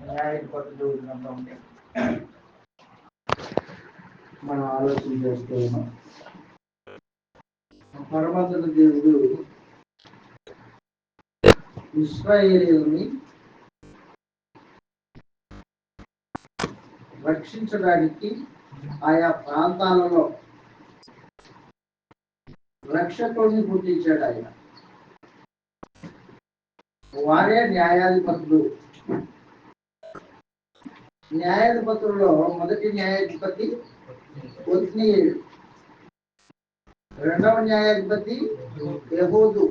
న్యాయాధిపతులు గ్రంథంలో మనం ఆలోచన చేస్తూ ఉన్నాం. పరమాత్మ దేవుడు ఇశ్రాయేలీయుల్ని రక్షించడానికి ఆయా ప్రాంతాలలో రక్షకుడిని పుట్టించాడు. ఆయన వారే న్యాయాధిపతులు. న్యాయాధిపతుల్లో మొదటి న్యాయాధిపతి ఒత్నీయుడు, రెండవ న్యాయాధిపతి యెహూదు,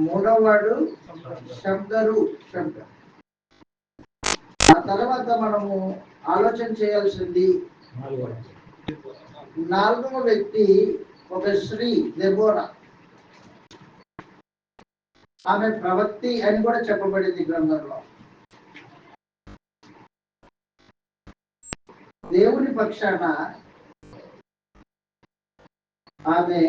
మూడవ వాడు శబ్దరు. ఆ తర్వాత మనము ఆలోచన చేయాల్సింది నాలుగవ వ్యక్తి ఒక స్త్రీ దెబోరా. ఆమె ప్రవక్తి అని కూడా చెప్పబడింది గ్రంథంలో. దేవుని పక్షాన ఆమె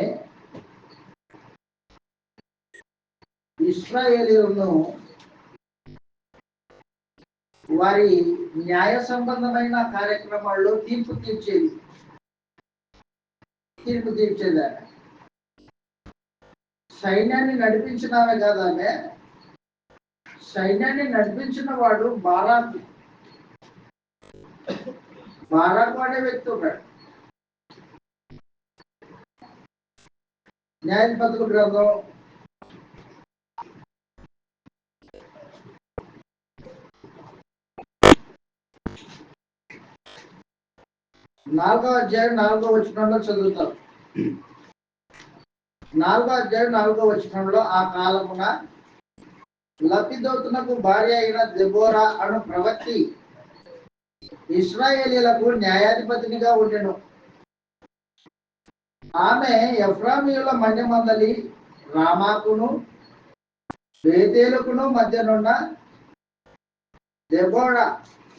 ఇశ్రాయేలీయులను వారి న్యాయ సంబంధమైన కార్యక్రమాల్లో తీర్పు తీర్చేది ఆమె. సైన్యాన్ని నడిపించిన ఆమె కాదు, ఆమె సైన్యాన్ని నడిపించిన వాడు బారాకు అనే వ్యక్తి ఉన్నాడు. న్యాయాధిపతుల గ్రంథం 4వ అధ్యాయం 4వ వచనంలో చదువుతాం. 4వ అధ్యాయం 4వ వచనంలో, ఆ కాలమున లపిదోతునకు భార్య అయిన దెబోరా అను ప్రవక్తి ఇశ్రాయేలీయులకు న్యాయాధిపతినిగా ఉండెను. ఆమె ఎఫ్రామీయుల మన్యమందలి రామాకును బేతేలుకును మధ్యనున్న దెబోరా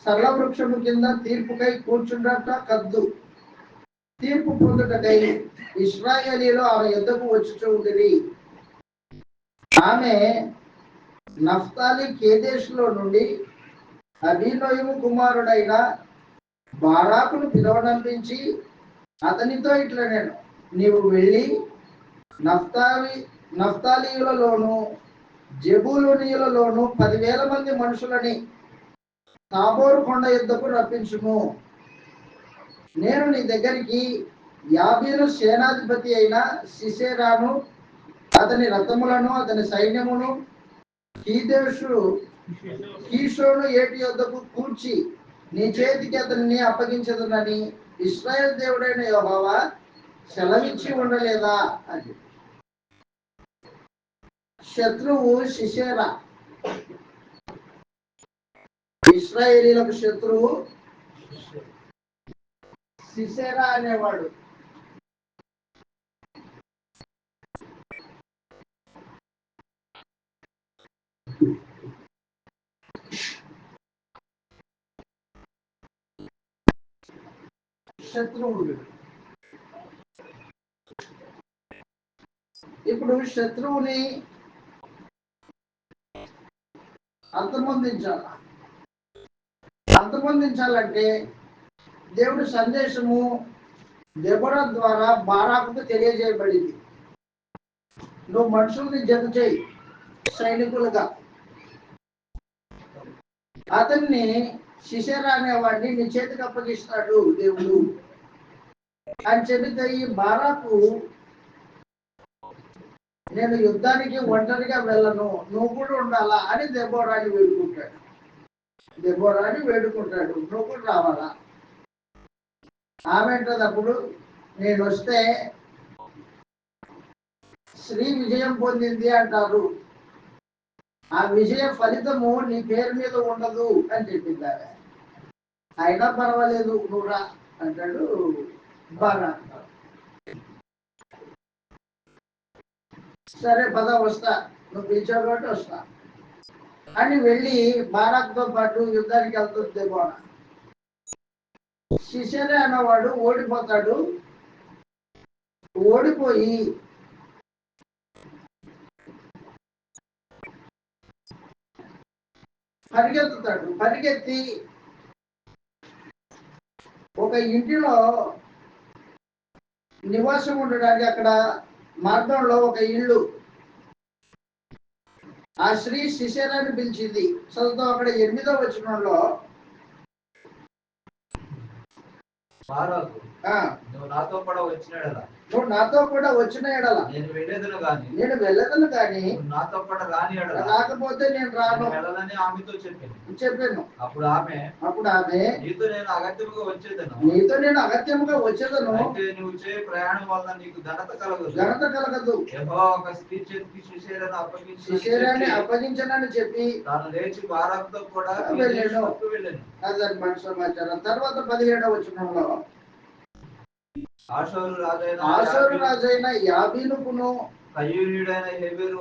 సరళ వృక్షము కింద తీర్పుకై కూర్చుండట కద్దు. తీర్పు పొందుటకై ఇశ్రాయేలీయులు ఆమె యుద్ధకు వచ్చుచూ ఉండిరి. ఆమె నఫ్తాలి కేదేశులో నుండి అబీనోయము కుమారుడైన బారాకును పిలువనంపించి అతనితో ఇట్లా, నేను నీవు వెళ్ళి నఫ్తాలీయులలోను జెబూలూనీయులలోను 10,000 మంది మనుషులని తాబోరు కొండ యుద్ధకు రప్పించుము. నేను నీ దగ్గరికి యాబీను సేనాధిపతి అయిన సిసెరాను అతని రథములను అతని సైన్యమును కీషోను ఏటి యొద్దకు కూర్చి నీ చేతికి అతనిని అప్పగించదునని ఇశ్రాయేల్ దేవుడైన యెహోవా సెలవిచ్చి ఉండలేదా అని. శత్రువు సిసెరా, ఇశ్రాయేలీయులకు శత్రువు సిసెరా అనేవాడు. శత్రువుడు. ఇప్పుడు శత్రువుని అంతమొందించాలంటే దేవుడి సందేశము దెబోరా ద్వారా బారాకుకు తెలియజేయబడింది. నువ్వు మనుషుల్ని జత చేయి సైనికులుగా, అతన్ని సిసెరా అనేవాడిని నీ చేతికి అప్పగిస్తాడు దేవుడు అని చెబితే, ఈ బారాకు నేను యుద్ధానికి ఒంటరిగా వెళ్ళను, నువ్వు కూడా ఉండాలా అని దెబోరాని వేడుకుంటాడు. నువ్వు కూడా రావాలా. ఆమె అంటది అప్పుడు, నేను వస్తే స్త్రీ విజయం పొందింది అంటారు, ఆ విజయ ఫలితము నీ పేరు మీద ఉండదు అని చెప్పింది. అయినా పర్వాలేదు నువ్వు రా అంటాడు బాగా. సరే పద, వస్తా, నువ్వు పిలిచావు కాబట్టి వస్తా అని వెళ్ళి బారాక్తో పాటు యుద్ధానికి వెళ్తుంది దెబోరా. సిసెరా అన్నవాడు ఓడిపోతాడు. ఓడిపోయి పరిగెత్తుతాడు. పరిగెత్తి ఒక ఇంటిలో నివాసం ఉండడానికి అక్కడ మార్గంలో ఒక ఇల్లు, ఆ స్త్రీ సిసేరాని పిలిచింది. చదువుతాం అక్కడ 8వ వచనంలో, నువ్వు నాతో కూడా వచ్చినాడలా, నువ్వు నాతో కూడా వచ్చిన ఎడల నేను వెళ్ళేదను గాని నాతో కూడా రాని ఎడల రాకపోతే నేను రాను వెళ్ళాలని ఆమెతో చెప్పాను. అప్పుడు ఆమె నీతో నేను అగత్యముగా వచ్చేదను అయితే నువ్వు చేయ ప్రయాణం వల్ల నీకు ఘనత కలగదు. యెహోవా ఒక స్త్రీ చేతికి సిసేరాని అప్పగించనని చెప్పి తాను లేచి బారాకుతో కూడా వెళ్ళాను. అదనమాట సమాచారం. తర్వాత 17వ వచనంలో, ఆషూరు రాజైన యాబీనుకును కయ్యూనీయుడైన హేబెరు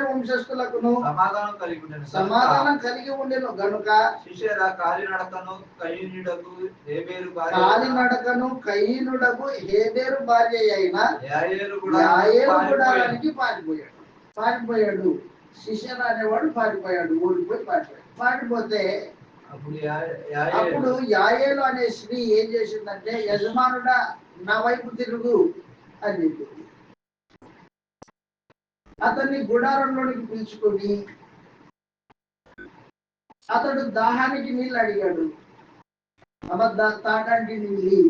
వంశస్థులకును సమాధానం కలిగి ఉండెను గనుక సిసెరా కాలినడకను కయీనుడకు హేబెరు భార్య అయిన యాయేలు గుడారానికి పారిపోయాడు. సిసెరా అనేవాడు పారిపోయాడు, ఓడిపోయి పారిపోతే అప్పుడు యాయేలు అనే స్త్రీ ఏం చేసిందంటే, యజమానుడా నా వైపు తిరుగు అని చెప్పింది. అతన్ని గుడారంలోనికి పిలుచుకొని అతడు దాహానికి నీళ్ళు అడిగాడు. తాగడానికి నీళ్ళు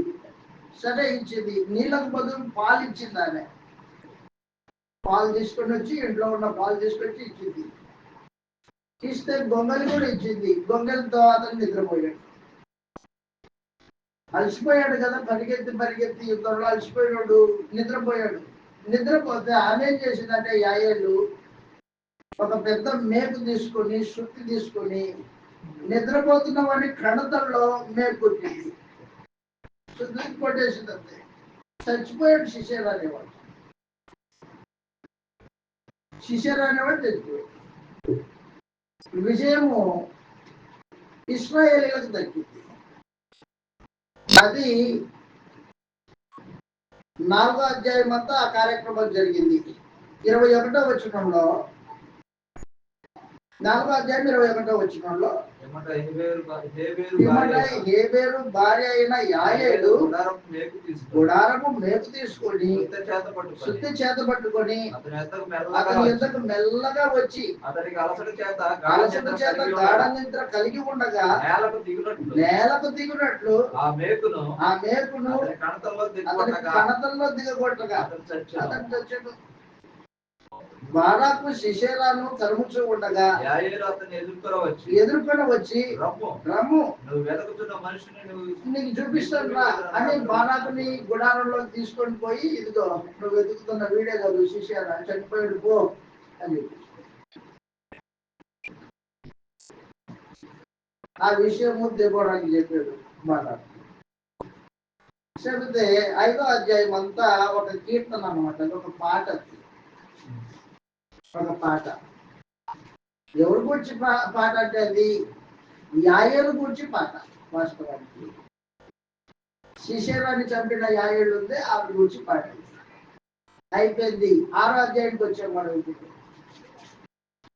సరే ఇచ్చింది. నీళ్ళకు బదులు పాలు ఇచ్చింది. ఆమె పాలు తీసుకొని వచ్చి, ఇంట్లో ఉన్న పాలు తీసుకొచ్చి ఇచ్చింది. ఇస్తే గొంగలి కూడా ఇచ్చింది. గొంగలితో అతను నిద్రపోయాడు. అలసిపోయాడు కదా, పరిగెత్తి యుద్ధంలో అలసిపోయాడు, నిద్రపోయాడు. నిద్రపోతే ఆమె ఏం చేసిందంటే, యాయేలు ఒక పెద్ద మేకు తీసుకొని, శుద్ధి తీసుకొని, నిద్రపోతున్న వాడిని కణతల్లో మేకు కొట్టింది. శుద్ధి కొట్టేసిందంతే. చచ్చిపోయాడు సిసేరా అనేవాడు. చచ్చిపోయాడు. విజయము ఇశ్రాయేలీయులకు దక్కింది. అది 4వ అధ్యాయం అంతా ఆ కార్యక్రమం జరిగింది. 21వ వచనంలో, 4వ అధ్యాయం 21వ వచనంలో, హేబెరు భార్య అయిన యాయేలు గుడారము మేకు తీసుకొని శుద్ధి చేత పట్టుకొని అతని యుద్ధకు మెల్లగా వచ్చి అతనికి అలసట చేత గాఢ నిద్ర కలిగి ఉండగా నేలకు దిగునట్లు ఆ మేకును కణతల్లో దిగగొట్టగా అతను చచ్చాడు. బారాకు సిసేరాను తరుముచూ ఉండగా యాయేలు అతన్ని ఎదుర్కొని వచ్చి రమ్ము నువ్వు వెతుకుతున్న మనిషిని నీకు చూపిస్తాను రా అని బారాకుని గుడారంలో తీసుకొని పోయి, ఇదిగో నువ్వు వెతుకుతున్న వీడే కాదు సిసేరా, చనిపోయాడు పో అని ఆ విషయము దెబోరాకి చెప్పాడు బారాకు. చెబితే 5వ అధ్యాయం అంతా ఒక కీర్తన అన్నమాట, ఒక పాట. ఒక పాట ఎవరి గురించి పాట అంటే అది యాయేలు గురించి పాట. వాస్తవానికి సిసేరాని చంపిన యాయేలు ఉంది, ఆవిడ గురించి పాట అయిపోయింది. 6వ అధ్యాయానికి వచ్చాం మనం. ఇప్పుడు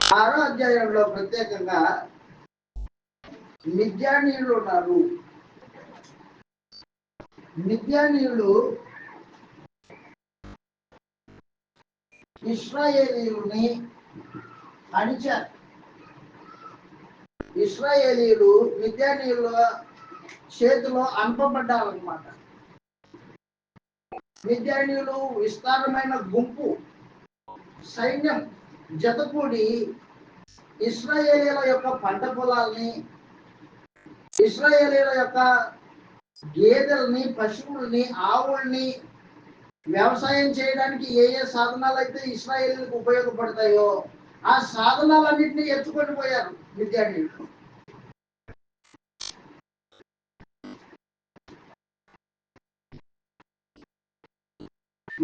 6వ అధ్యాయంలో ప్రత్యేకంగా మిద్యానీయులు ఉన్నారు. మిద్యానీయులు ఇశ్రాయేలీయుల్ని అణిచారు. ఇశ్రాయేలీయులు మిద్యానీయుల చేతిలో అంపబడ్డారన్నమాట. మిద్యానీయులు విస్తారమైన గుంపు సైన్యం జతకూడి ఇశ్రాయేలీయుల యొక్క పంట పొలాల్ని, ఇశ్రాయేలీయుల యొక్క గేదెల్ని, పశువుల్ని, ఆవుల్ని, వ్యవసాయం చేయడానికి ఏ సాధనాలు అయితే ఇశ్రాయేలీయులకు ఉపయోగపడతాయో ఆ సాధనాలన్నింటినీ ఎత్తుకొని పోయారు మిద్యానీయులు.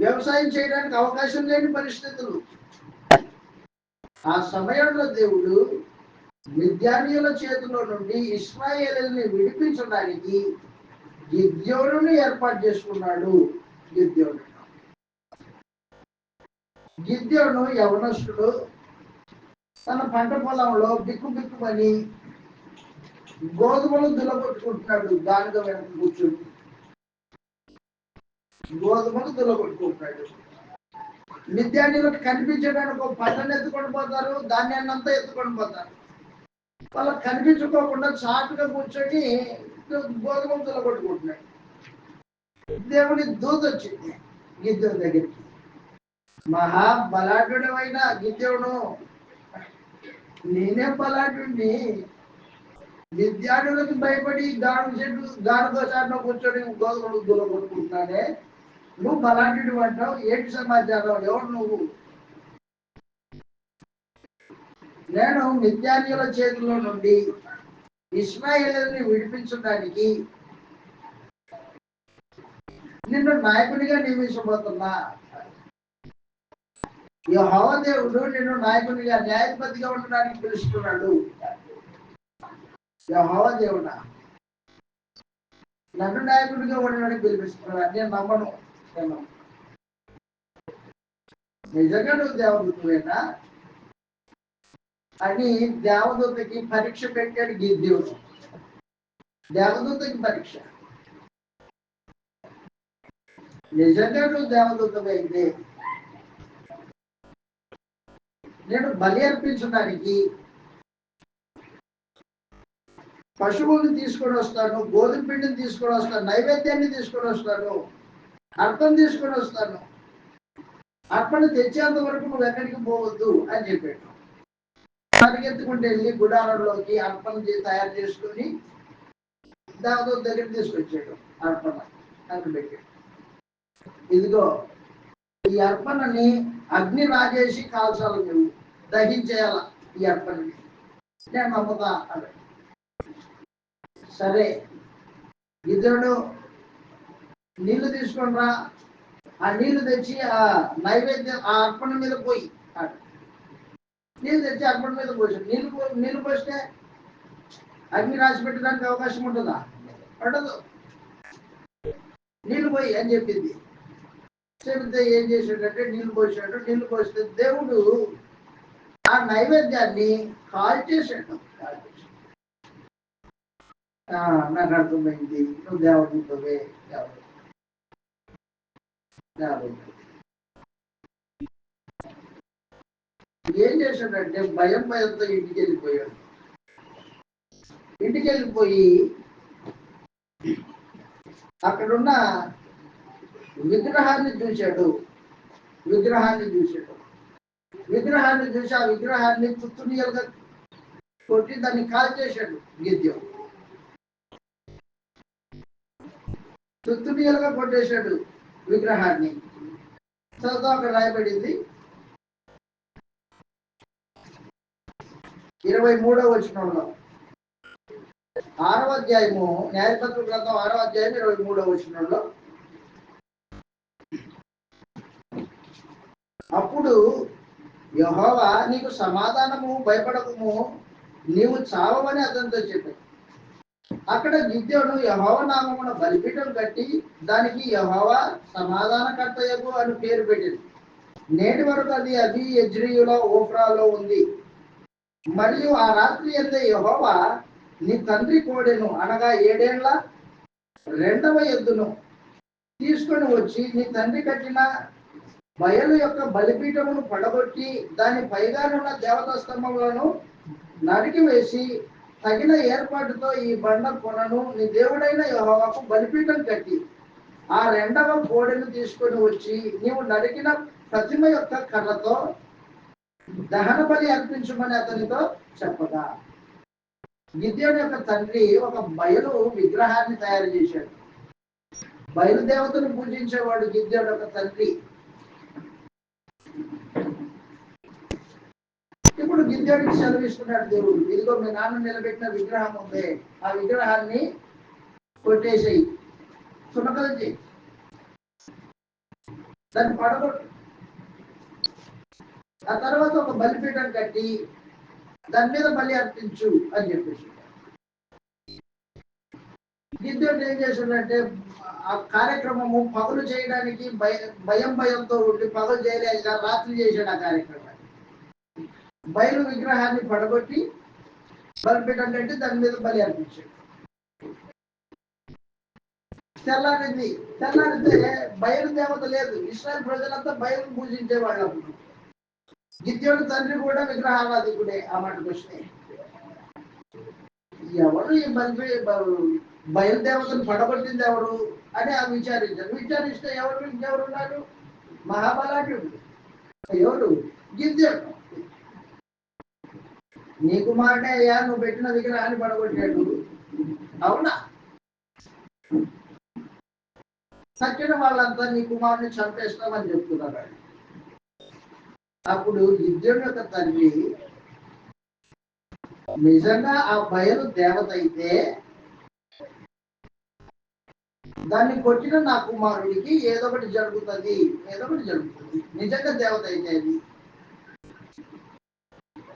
వ్యవసాయం చేయడానికి అవకాశం లేని పరిస్థితులు. ఆ సమయంలో దేవుడు మిద్యానీయుల చేతిలో నుండి ఇశ్రాయేలుని విడిపించడానికి గిద్యోనుని ఏర్పాటు చేసుకున్నాడు. గిద్యోను యవనస్తుడు, తన పంట పొలంలో బిక్కుమని గోధుమలు దులగొట్టుకుంటున్నాడు. గానుగ వెనక కూర్చొని గోధుమలు దులగొట్టుకుంటున్నాడు. మిద్యానీయులకు కనిపించడానికి ఒక పంటను ఎత్తుకొని పోతారు, ధాన్యాన్ని అంతా ఎత్తుకొని పోతారు. వాళ్ళకి కనిపించుకోకుండా చాటుగా కూర్చొని గోధుమలు దులగొట్టుకుంటున్నాడు. దేవుడి దూత వచ్చింది గిద్దెవుని దగ్గరికి. మహా బలాఢ్యుడమైన గిద్దెవుడు, నేనే బలాఢ్యుడిని, విద్యార్థులకు భయపడి గానుగ చాటులో కూర్చొని గోధుమలు దులగొట్టుకుంటున్నానే, నువ్వు బలాఢ్యుడు అంటావు, ఏంటి సమాచారం, ఎవరు నువ్వు? నేను మిద్యానీయుల చేతుల్లో నుండి ఇశ్మాయేలుని విడిపించడానికి నిన్ను నాయకునిగా నియమించబోతున్నా. యెహోవా దేవుడు నిన్ను నాయకునిగా, న్యాయాధిపతిగా ఉండడానికి పిలుస్తున్నాడు. యెహోవా దేవుడా నన్ను నాయకుడిగా ఉండడానికి పిలిపిస్తున్నాడు. నేను నమ్మను. నిజంగా నువ్వు దేవదూతవేనా అని దేవదూతకి పరీక్ష పెట్టాడు గిద్యోను. దేవదూతకి పరీక్ష. నిజంగా నువ్వు దేవదూతమైతే నేను బలి అర్పించడానికి పశువుల్ని తీసుకొని వస్తాను, గోధుమ పిండిని తీసుకొని వస్తాను, నైవేద్యాన్ని తీసుకొని వస్తాను, అర్పణ తీసుకొని వస్తాను, అర్పణ తెచ్చేంత వరకు నువ్వు ఎక్కడికి పోవద్దు అని చెప్పాడు. పరిగెత్తుకుంటూ వెళ్ళి గుడారంలోకి అర్పణ తయారు చేసుకొని దేవదూత దగ్గర తీసుకొచ్చాడు. అర్పణ అక్కడ పెట్టాడు. ఇదిగో ఈ అర్పణని అగ్ని రాజేసి కాల్చాలి, నువ్వు దహించేయాల ఈ అర్పణని, నేను నమ్ముతా అన్నాడు. సరే ఇద్దరు నీళ్లు తీసుకొని రా, ఆ నీళ్లు తెచ్చి ఆ నైవేద్యం ఆ అర్పణ మీద పోయి, నీళ్ళు తెచ్చి అర్పణ మీద పోసాడు. నీళ్లు పోస్తే అగ్ని రాసి పెట్టడానికి అవకాశం ఉంటుందా? ఉండదు. నీళ్లు పోయి అని చెప్పింది. చెబితే ఏం చేశాడంటే నీళ్లు పోసాడు. నీళ్లు పోస్తే దేవుడు ఆ నైవేద్యాన్ని కాల్చేశాడు. నాకు అర్థమైంది, నువ్వు దేవదూతవే. ఏం చేశాడంటే భయంతో ఇంటికి వెళ్ళిపోయాడు. ఇంటికి వెళ్ళిపోయి అక్కడున్న విగ్రహాన్ని చూశాడు. విగ్రహాన్ని చూసి ఆ విగ్రహాన్ని తుత్తునియలుగా కొట్టి దాన్ని కాల్చేశాడు. గిద్యోను తుత్తునియలుగా కొట్టేశాడు విగ్రహాన్ని. తర్వాత అక్కడ రాయబడింది 23వ వచనంలో, 6వ అధ్యాయము, న్యాయపత్ర గ్రంథం 6వ అధ్యాయం 23వ వచనంలో, అప్పుడు యెహోవా నీకు సమాధానము, భయపడకము, నీవు చావమని అతనితో చెప్పాడు. అక్కడ గిద్యోను యెహోవా నామమున బలిపీఠం కట్టి దానికి యెహోవా సమాధానకర్తయగు అని పేరు పెట్టింది. నేటి వరకు అది అబీయెజ్రీయులో ఓఫ్రాలో ఉంది. మరియు ఆ రాత్రి అందే యెహోవా నీ తండ్రి కోడెను, అనగా 7 ఏళ్ల 2వ ఎద్దును తీసుకొని వచ్చి నీ తండ్రి కట్టిన బయలు యొక్క బలిపీఠమును పడగొట్టి దాని పైగానున్న దేవతా స్తంభములను నరికి వేసి తగిన ఏర్పాటుతో ఈ బండ కొనను నీ దేవుడైన యెహోవాకు బలిపీఠం కట్టి ఆ 2వ కోడెను తీసుకొని వచ్చి నీవు నరికిన ప్రతిమ యొక్క కర్రతో దహన బలి అర్పించమని అతనితో చెప్పగా, గిద్యోను యొక్క తండ్రి ఒక బయలు విగ్రహాన్ని తయారు చేశాడు. బయలుదేవతను పూజించేవాడు గిద్యోను యొక్క తండ్రి. ఇప్పుడు గిద్యోనుకి సెలవిస్తున్నాడు దేవుడు, ఇదిగో మీ నాన్న నిలబెట్టిన విగ్రహం ఉంది, ఆ విగ్రహాన్ని కొట్టేసేయి, సునకలు చేయి, దాన్ని పడగొట్టు, ఆ తర్వాత ఒక బలిపీఠం కట్టి దాని మీద బలి అర్పించు అని చెప్పేసి. గిద్యోను ఏం చేశాడంటే ఆ కార్యక్రమము పగలు చేయడానికి భయంతో ఉండి పగలు చేయలేక రాత్రి చేశాడు ఆ కార్యక్రమాన్ని. బయలు విగ్రహాన్ని పడగొట్టి బలిపీఠం కట్టి దాని మీద బలి అర్పించాడు. తెల్లారితే బయలు దేవత లేదు. ఇశ్రాయేల్ ప్రజలంతా బయలు పూజించే వాళ్ళు. అప్పుడు గిద్యోను తండ్రి కూడా విగ్రహారాధికుడే. ఆ మాటకు వస్తే ఎవరు ఈ బయలుదేవతను పడగొట్టింది ఎవరు అని ఆ విచారిస్తే ఇంకెవరున్నారు? మహాబలాఢ్యుడు. ఎవరు? గిద్యోను. నీ కుమారుడే అయ్యా నువ్వు పెట్టిన విగ్రహాన్ని పడగొట్టాడు. అవునా? సచ్చిన వాళ్ళంతా నీ కుమారుని చంపేస్తామని చెప్తున్నారు. అప్పుడు గిద్యోను యొక్క తండ్రి నిజంగా ఆ బయలు దేవత అయితే దాన్ని కొట్టిన నా కుమారుడికి ఏదో ఒకటి జరుగుతుంది. నిజంగా దేవత అయితే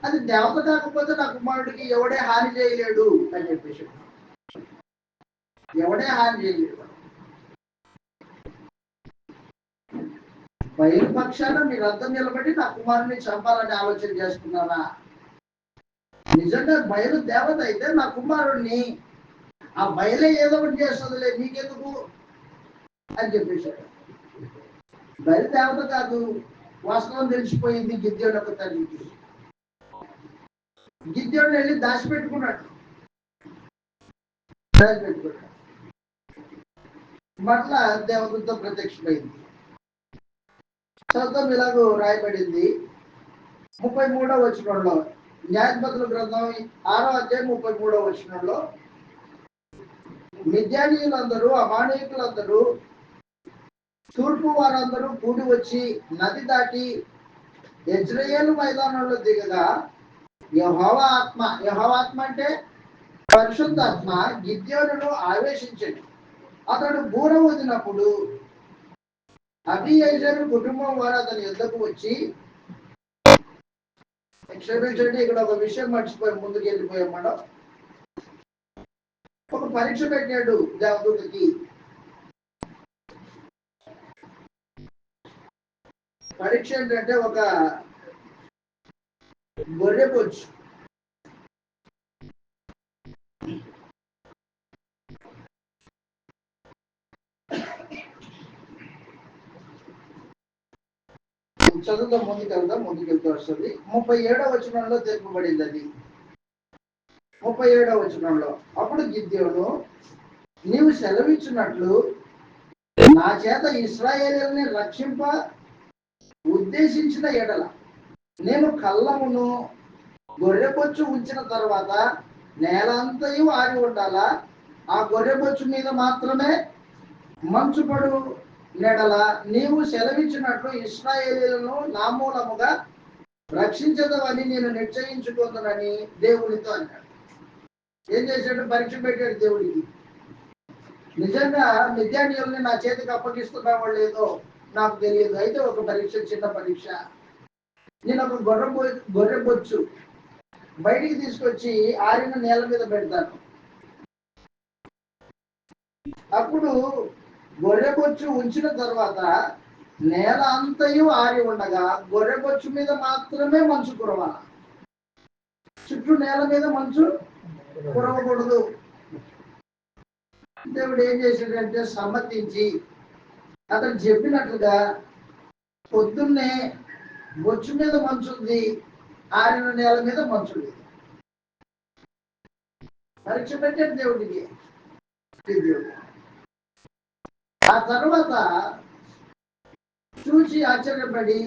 అది దేవత కాకపోతే నా కుమారుడికి ఎవడే హాని చేయలేడు అని చెప్పేసి. ఎవడే హాని చేయలేడు. బయలు పక్షాన మీరంతా నిలబడి నా కుమారుని చంపాలని ఆలోచన చేస్తున్నారా? నిజంగా బయలు దేవత అయితే నా కుమారుడిని ఆ బయలే ఏదో ఒకటి చేస్తుందిలే, నీకెందుకు అని చెప్పేశాడు. బయలు దేవత కాదు, వాస్తవం తెలిసిపోయింది గిద్యోను యొక్క తండ్రికి. గిద్యోను వెళ్ళి దాచిపెట్టుకున్నాడు. మరలా దేవతతో ప్రత్యక్షమైంది. చదువుతాం. ఇలాగూ రాయబడింది 33వ వచనంలో, న్యాయాధిపతుల గ్రంథం 6వ అధ్యాయం 33వ వచనంలో, మిద్యానీయులందరూ అమానీకులందరూ తూర్పు వారందరూ కూడి వచ్చి నది దాటి యెజ్రెయేలు మైదానంలో దిగగా యెహోవా ఆత్మ అంటే పరిశుద్ధాత్మ గిద్యోనును ఆవేశించండి. అతడు బూర ఊదినప్పుడు అబీయెజెరు కుటుంబం వారు అతని యుద్ధకు వచ్చి, క్షమించండి ఇక్కడ ఒక విషయం మర్చిపోయి ముందుకు వెళ్ళిపోయాం మనం. ఒక పరీక్ష పెట్టాడు దేవదూతకి. పరీక్ష ఏంటంటే ఒక గొర్రె బొచ్చు. చదువుతో ముందుకెళ్తూ వస్తుంది. 37వ వచనంలో తెలుపబడింది అది. 37వ వచనంలో, అప్పుడు గిద్యోను నీవు సెలవిచ్చినట్లు నా చేత ఇశ్రాయేలుని రక్షింప ఉద్దేశించిన ఎడల నేను కళ్ళమును గొర్రెబొచ్చు ఉంచిన తర్వాత నేలంతయు ఆరి ఉండాలా, ఆ గొర్రెబొచ్చు మీద మాత్రమే మంచుపడు నెడల నీవు సెలవిచ్చినట్లు ఇశ్రాయేలును నా మూలముగా రక్షించదవని నేను నిశ్చయించుకుందునని దేవునితో అన్నాడు. ఏం చేశాడు? పరీక్ష పెట్టాడు దేవుడికి. నిజంగా మిద్యానీయుల్ని నా చేతికి అప్పగిస్తున్నావో లేదో నాకు తెలియదు. అయితే ఒక పరీక్ష, చిన్న పరీక్ష. నేను ఒక గొర్రె బొచ్చు బయటికి తీసుకొచ్చి ఆరిన నేల మీద పెడతాను. అప్పుడు గొర్రెబొచ్చు ఉంచిన తర్వాత నేల అంతయు ఆరి ఉండగా గొర్రెబొచ్చు మీద మాత్రమే మంచు కురవాలి. చుట్టూ నేల మీద మంచు కురవకూడదు. దేవుడు ఏం చేశాడంటే సమ్మతించి అతను చెప్పినట్లుగా పొద్దున్నే బొచ్చు మీద మంచుంది, ఆరిన నేల మీద మంచుంది. పరీక్ష పెట్టాడు దేవుడికి. ఆ తర్వాత చూసి ఆశ్చర్యపడి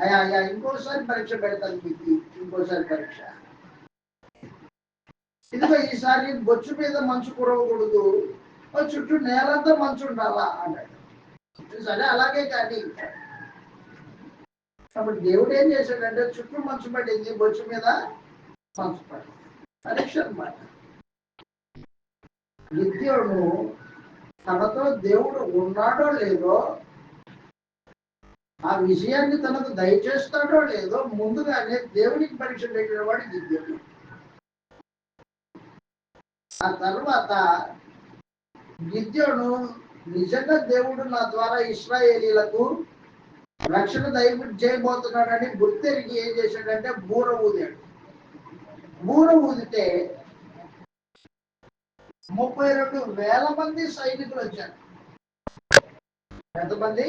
అయ్యా ఇంకోసారి పరీక్ష పెడతాను మీకు, ఇంకోసారి పరీక్ష. ఇదిగో ఈసారి బొచ్చు మీద మంచు కురవకూడదు, చుట్టూ నేలంతా మంచు ఉండాలా అన్నాడు. సరే అలాగే కానీ అప్పుడు దేవుడు ఏం చేశాడంటే చుట్టూ మంచు పడింది, బొచ్చు మీద మంచు పడింది. పరీక్ష అన్నమాట. గిద్యోను తనతో దేవుడు ఉన్నాడో లేదో, ఆ విషయాన్ని తనకు దయచేస్తాడో లేదో ముందుగానే దేవునికి పరీక్ష పెట్టిన వాడు గిద్యోను. ఆ తర్వాత గిద్యోను నిజంగా దేవుడు నా ద్వారా ఇశ్రాయేలీలకు రక్షణ దైవం చేయబోతున్నాడని గుర్తెరిగి ఏం చేశాడంటే బూర ఊదాడు. బూర ఊదితే 32,000 మంది సైనికులు వచ్చారు. ఎంతమంది?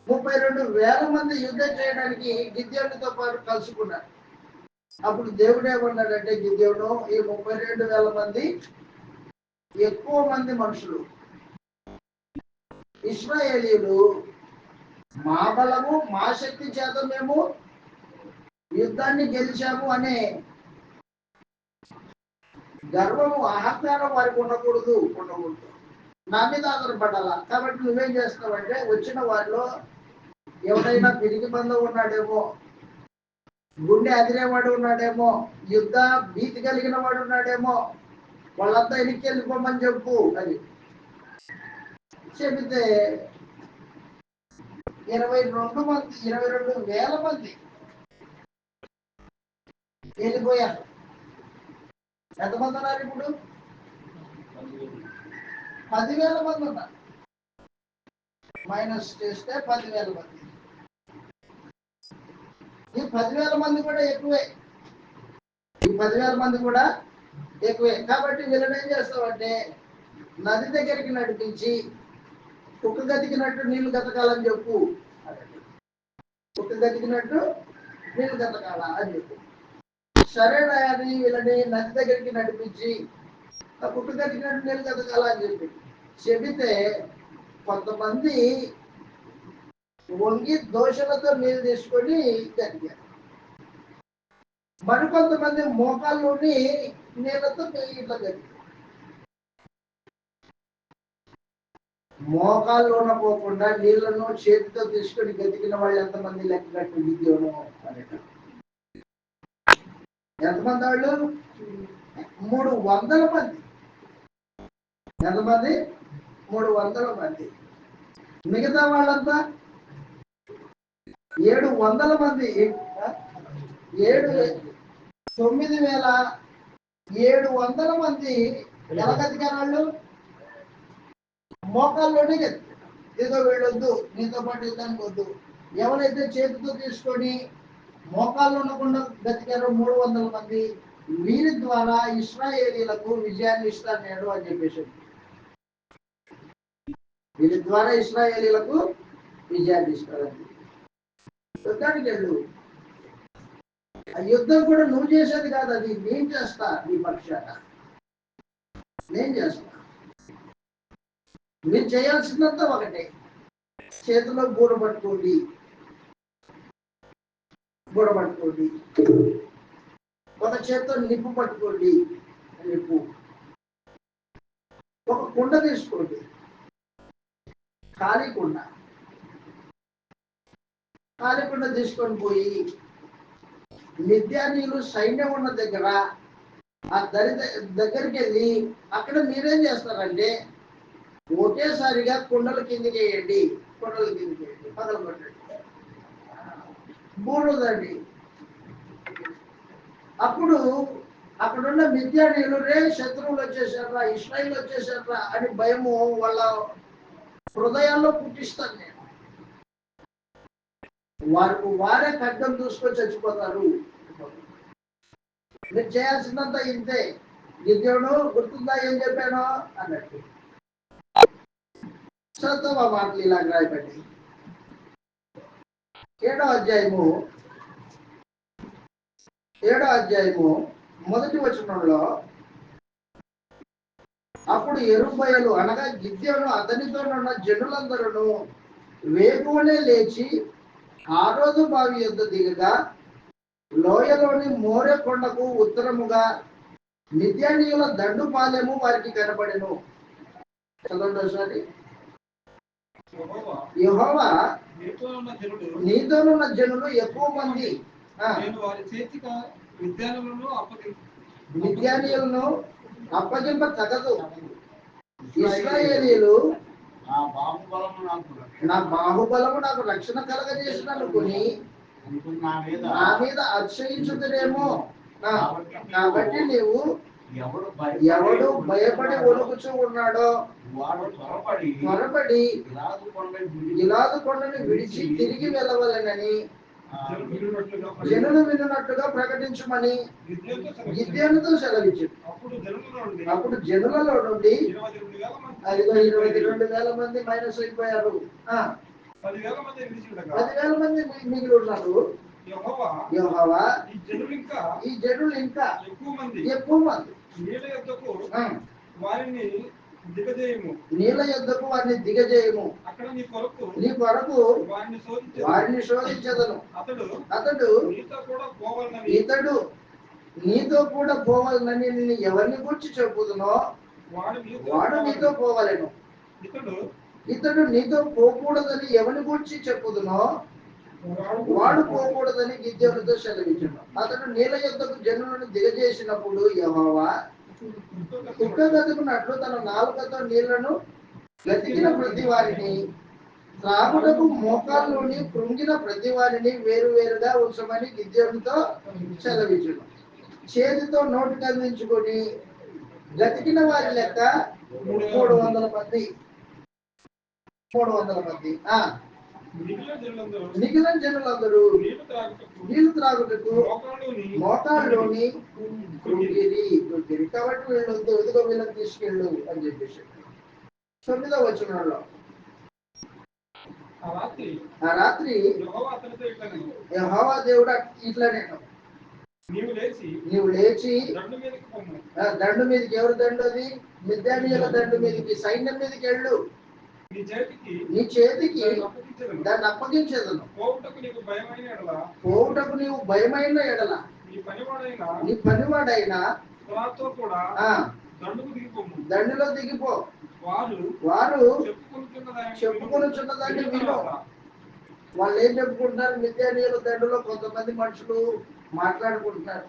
32,000 మంది యుద్ధం చేయడానికి గిద్యోనుతో పాటు కలుసుకున్నారు. అప్పుడు దేవుడు ఏమన్నాడంటే, గిద్యోను, ఈ 32,000 మంది ఎక్కువ మంది మనుషులు, ఇశ్రాయేలీయులు మా బలము మా శక్తి చేత మేము యుద్ధాన్ని గెలిచాము అనే గర్వము అహంకారం వారికి ఉండకూడదు. నా మీద ఆధారపడాలా. కాబట్టి నువ్వేం చేస్తావంటే, వచ్చిన వారిలో ఎవరైనా పిరికి బంధం ఉన్నాడేమో, గుండె అదిరేవాడు ఉన్నాడేమో, యుద్ధ భీతి కలిగిన వాడు ఉన్నాడేమో, వాళ్ళంతా ఎన్నికి వెళ్ళిపోమని చెప్పు అని చెబితే 22,000 మంది వెళ్ళిపోయారు. ఎంతమంది ఉన్నారు ఇప్పుడు? 10,000 మంది ఉన్నారు. మైనస్ చేస్తే 10,000 మంది. ఈ 10,000 మంది కూడా ఎక్కువే. ఈ 10,000 మంది కూడా ఎక్కువే. కాబట్టి వీళ్ళని ఏం చేస్తామంటే, నది దగ్గరికి నడిపించి కుక్క గతికినట్టు నీళ్లు గతకాలని చెప్పు. కుక్క గతికినట్టు నీళ్లు గతకాల అని చెప్పు. సరేనా అని వీళ్ళని నది దగ్గరికి నడిపించి ఆ కుక్క గతికినట్టు నీళ్లు గతకాల అని చెప్పి చెబితే, కొంతమంది వంగి దోషలతో నీళ్ళు తీసుకొని గతికారు. మరికొంతమంది మోకాల్లోని నీళ్లతో ఇట్లా గతికారు. మోకాల్లోన పోకుండా నీళ్లను చేతితో తీసుకొని గతికిన వాళ్ళు ఎంతమంది లెక్క కట్టి విద్యోను అనేట. ఎంతమంది వాళ్ళు? 300 మంది. ఎంతమంది? 300 మంది. మిగతా వాళ్ళంతా 700 మంది. 9,700 మంది ఎలా గతికారు వాళ్ళు? మోకాల్లోనే గతి. ఏదో వీళ్ళొద్దు, నీతో పాటు యుద్ధానికి వద్దు. ఎవరైతే చేతితో తీసుకొని మోకాళ్ళు ఉండకుండా గతికారో 300 మంది, వీరి ద్వారా ఇశ్రాయేలీలకు విజయాన్ని ఇస్తాడు అని చెప్పేసి. వీరి ద్వారా ఇశ్రాయేలీలకు విజయాన్ని ఇస్తాడని. యుద్ధానికి వెళ్ళు. ఆ యుద్ధం కూడా నువ్వు చేసేది కాదు, అది నేను చేస్తా. నీ పక్షాన నేను చేస్తా. మీరు చేయాల్సిందంతా ఒకటే, చేతిలో గూడ పట్టుకోండి. ఒక చేతితో నిప్పు పట్టుకోండి. నిప్పు. ఒక కుండ తీసుకోండి, ఖాళీ కుండ తీసుకొని పోయి మిద్యానీయులు సైన్యం ఉన్న దగ్గర ఆ దగ్గరికి వెళ్ళి అక్కడ మీరేం చేస్తారంటే, ఒకేసారిగా కుండల కిందికి వేయండి. పగలగొట్టండి, బూడుదండి. అప్పుడు అక్కడున్న మిద్యానీయులు, రే శత్రువులు వచ్చేసారా, ఇశ్రాయేలు వచ్చేసారా అని భయము వాళ్ళ హృదయాల్లో పుట్టిస్తాను నేను. వారే ఖడ్గం చూసుకొని చచ్చిపోతారు. మీరు చేయాల్సిందంతా ఇంతే. గిద్యోను గుర్తుందా ఏం చెప్పానో అన్నట్టు. చదువు ఆ మాటలు ఇలా రాయబడి 7వ అధ్యాయము 1వ వచనంలో, అప్పుడు యెరుబ్బయలు అనగా గిద్యోను అతనితో ఉన్న జనులందరూ వేకువనే లేచి ఆ రోజు బావి యొద్ద దిగగా, లోయలోని మోరె కొండకు ఉత్తరముగా మిద్యానీయుల దండు పాలెము వారికి కనబడెను. చదవండి ఒకసారి. యెహోవా నీతోనున్న జనులు ఎక్కువ మంది, మిద్యానీయులను అప్పగింప తగదు. ఇశ్రాయేలీయులు నా బాహుబలము నాకు రక్షణ కలగజేసిన అనుకుని నా మీద అతిశయించుతురేమో. కాబట్టి నీవు ఎవడు భయపడి వణుకుచూ ఉన్నాడో వాడు త్వరపడి గిలాదు కొండని విడిచి తిరిగి వెళ్ళవలెనని జనులు వినున్నట్టుగా ప్రకటించమని గిద్యోనుతో సెలవిచ్చాడు. అప్పుడు జనులలో నుండి అదిగో 22,000 మంది మైనస్ అయిపోయారు. 10,000 మంది మిగిలి ఉన్నారు. యెహోవా ఈ జనులు ఇంకా ఎక్కువ మంది నీళ్ళ యొద్దకు వారిని దిగజేయము. అక్కడ నీ కొరకు వారిని శోధించదను. ఇతడు నీతో కూడా పోవాలని నేను ఎవరిని గురించి చెప్పుదునో వాడు నీతో పోవాలను. ఇతడు నీతో పోకూడదని ఎవరిని గురించి చెప్పుదునో వాడు పోకూడదని గిద్యోనుతో సెలవించాడు. అతడు నీళ్ళ యొద్దకు జనులను దిగజేసినప్పుడు యెహోవా కుక్క గతుకున్నట్లు తన నాలుకతో నీళ్లను గతికిన ప్రతి వారిని త్రాగుటకు మోకాల్లోని కృంగిన ప్రతి వారిని వేరువేరుగా ఉంచమని గిద్యోనుతో సెలవించును. చేతితో నోటికి అందించుకొని గతికిన వారి లెక్క 300 మంది. మిగిలిన జనులందరూ నీళ్లు త్రాగుటకు మోకాల్లోని కృంగిరి. కాబట్టి వీళ్ళు ఎదుగో వీళ్ళకి తీసుకెళ్ళు అని చెప్పేసి 9వ వచనంలో ఆ రాత్రి యెహోవా దేవుడు ఇట్లనే నీవు లేచి దండు మీదకి, ఎవరు దండు అది? మిద్యానీయుల దండు మీదకి, సైన్యం మీదకి వెళ్ళు. నీ చేతికి దాన్ని అప్పగించేదను. పోవుటకు నీవు భయమైన ఎడల నీ పనివాడైనా దండులో దిగిపో. వారు చెప్పుకొనుచున్నదాన్ని విను. వాళ్ళు ఏం చెప్పుకుంటున్నారు? మిద్యానీయుల దండులో కొంతమంది మనుషులు మాట్లాడుకుంటున్నారు,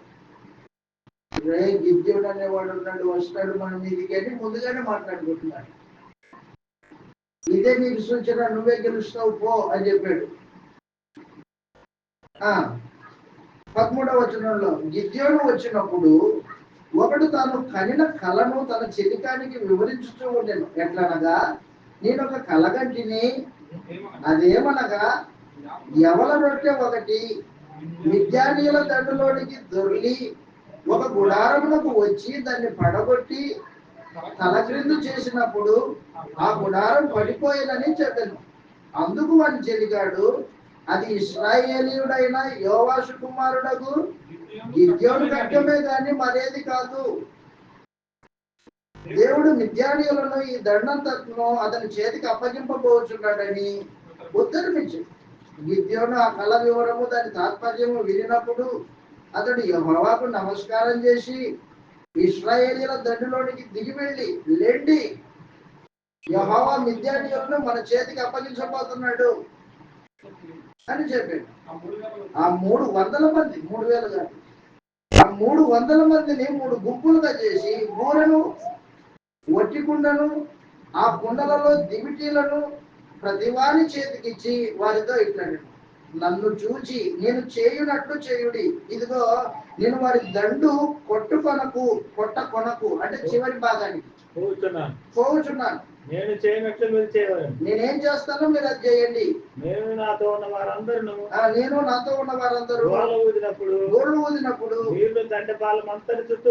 రే గిద్యోను అనేవాడు ఉన్నాడు, వస్తాడు మన మీదికి అని ముందుగానే మాట్లాడుకుంటున్నాడు. ఇదే నీకు సూచన, నువ్వే గెలుస్తావు పో అని చెప్పాడు. 13వ వచనంలో గిద్యోను వచ్చినప్పుడు ఒకడు తాను కనిన కలను తన చెలికానికి వివరించుతూ ఉండెను. ఎట్లనగా, నేను ఒక కలగంటిని, అదేమనగా యవల రొట్టె ఒకటి మిద్యానీయుల దండులోనికి దొర్లి ఒక గుడారమునకు వచ్చి దాన్ని పడగొట్టి తలక్రిందు చేసినప్పుడు ఆ గుడారం పడిపోయేదని చెప్పాను. అందుకు వాని చెలిగాడు, అది ఇశ్రాయేలీయుడైన యోవాషు కుమారుడగు గిద్యోను ఖడ్గమే గాని మరేది కాదు. దేవుడు మిద్యానీయులను ఈ దండంతను అతని చేతికి అప్పగింపబోచున్నాడని ఉత్తరమిచ్చాడు. గిద్యోను ఆ కళ వివరము దాని తాత్పర్యము వినినప్పుడు అతడు యెహోవాకు నమస్కారం చేసి ఇశ్రాయేలీయుల దండులోనికి దిగి వెళ్ళి, లేండి, యెహోవా మిద్యానీయులను మన చేతికి అప్పగించబోతున్నాడు అని చెప్పాడు. ఆ 300 మంది, 3,000 కాదు, ఆ 300 మందిని 3 గుంపులుగా చేసి బూరెను, వట్టి కుండను, ఆ కుండలలో దివిటీలను ప్రతి వారి చేతికిచ్చి వారితో ఇట్లాడు, నన్ను చూచి నేను చేయునట్లు చేయుడి. ఇదిగో నేను వారి దండు కొట్ట కొనకు అంటే చివరి భాగానికి పోవుచున్నాను. నేను చేయనట్లు మీరు చేయవాలి. నేనేం చేస్తానో మీరు అది చేయండి. నేను నాతో ఉన్న వారందరూ గోర్లు ఊదినప్పుడు వీళ్ళు దండపాలం అంతటి చుట్టూ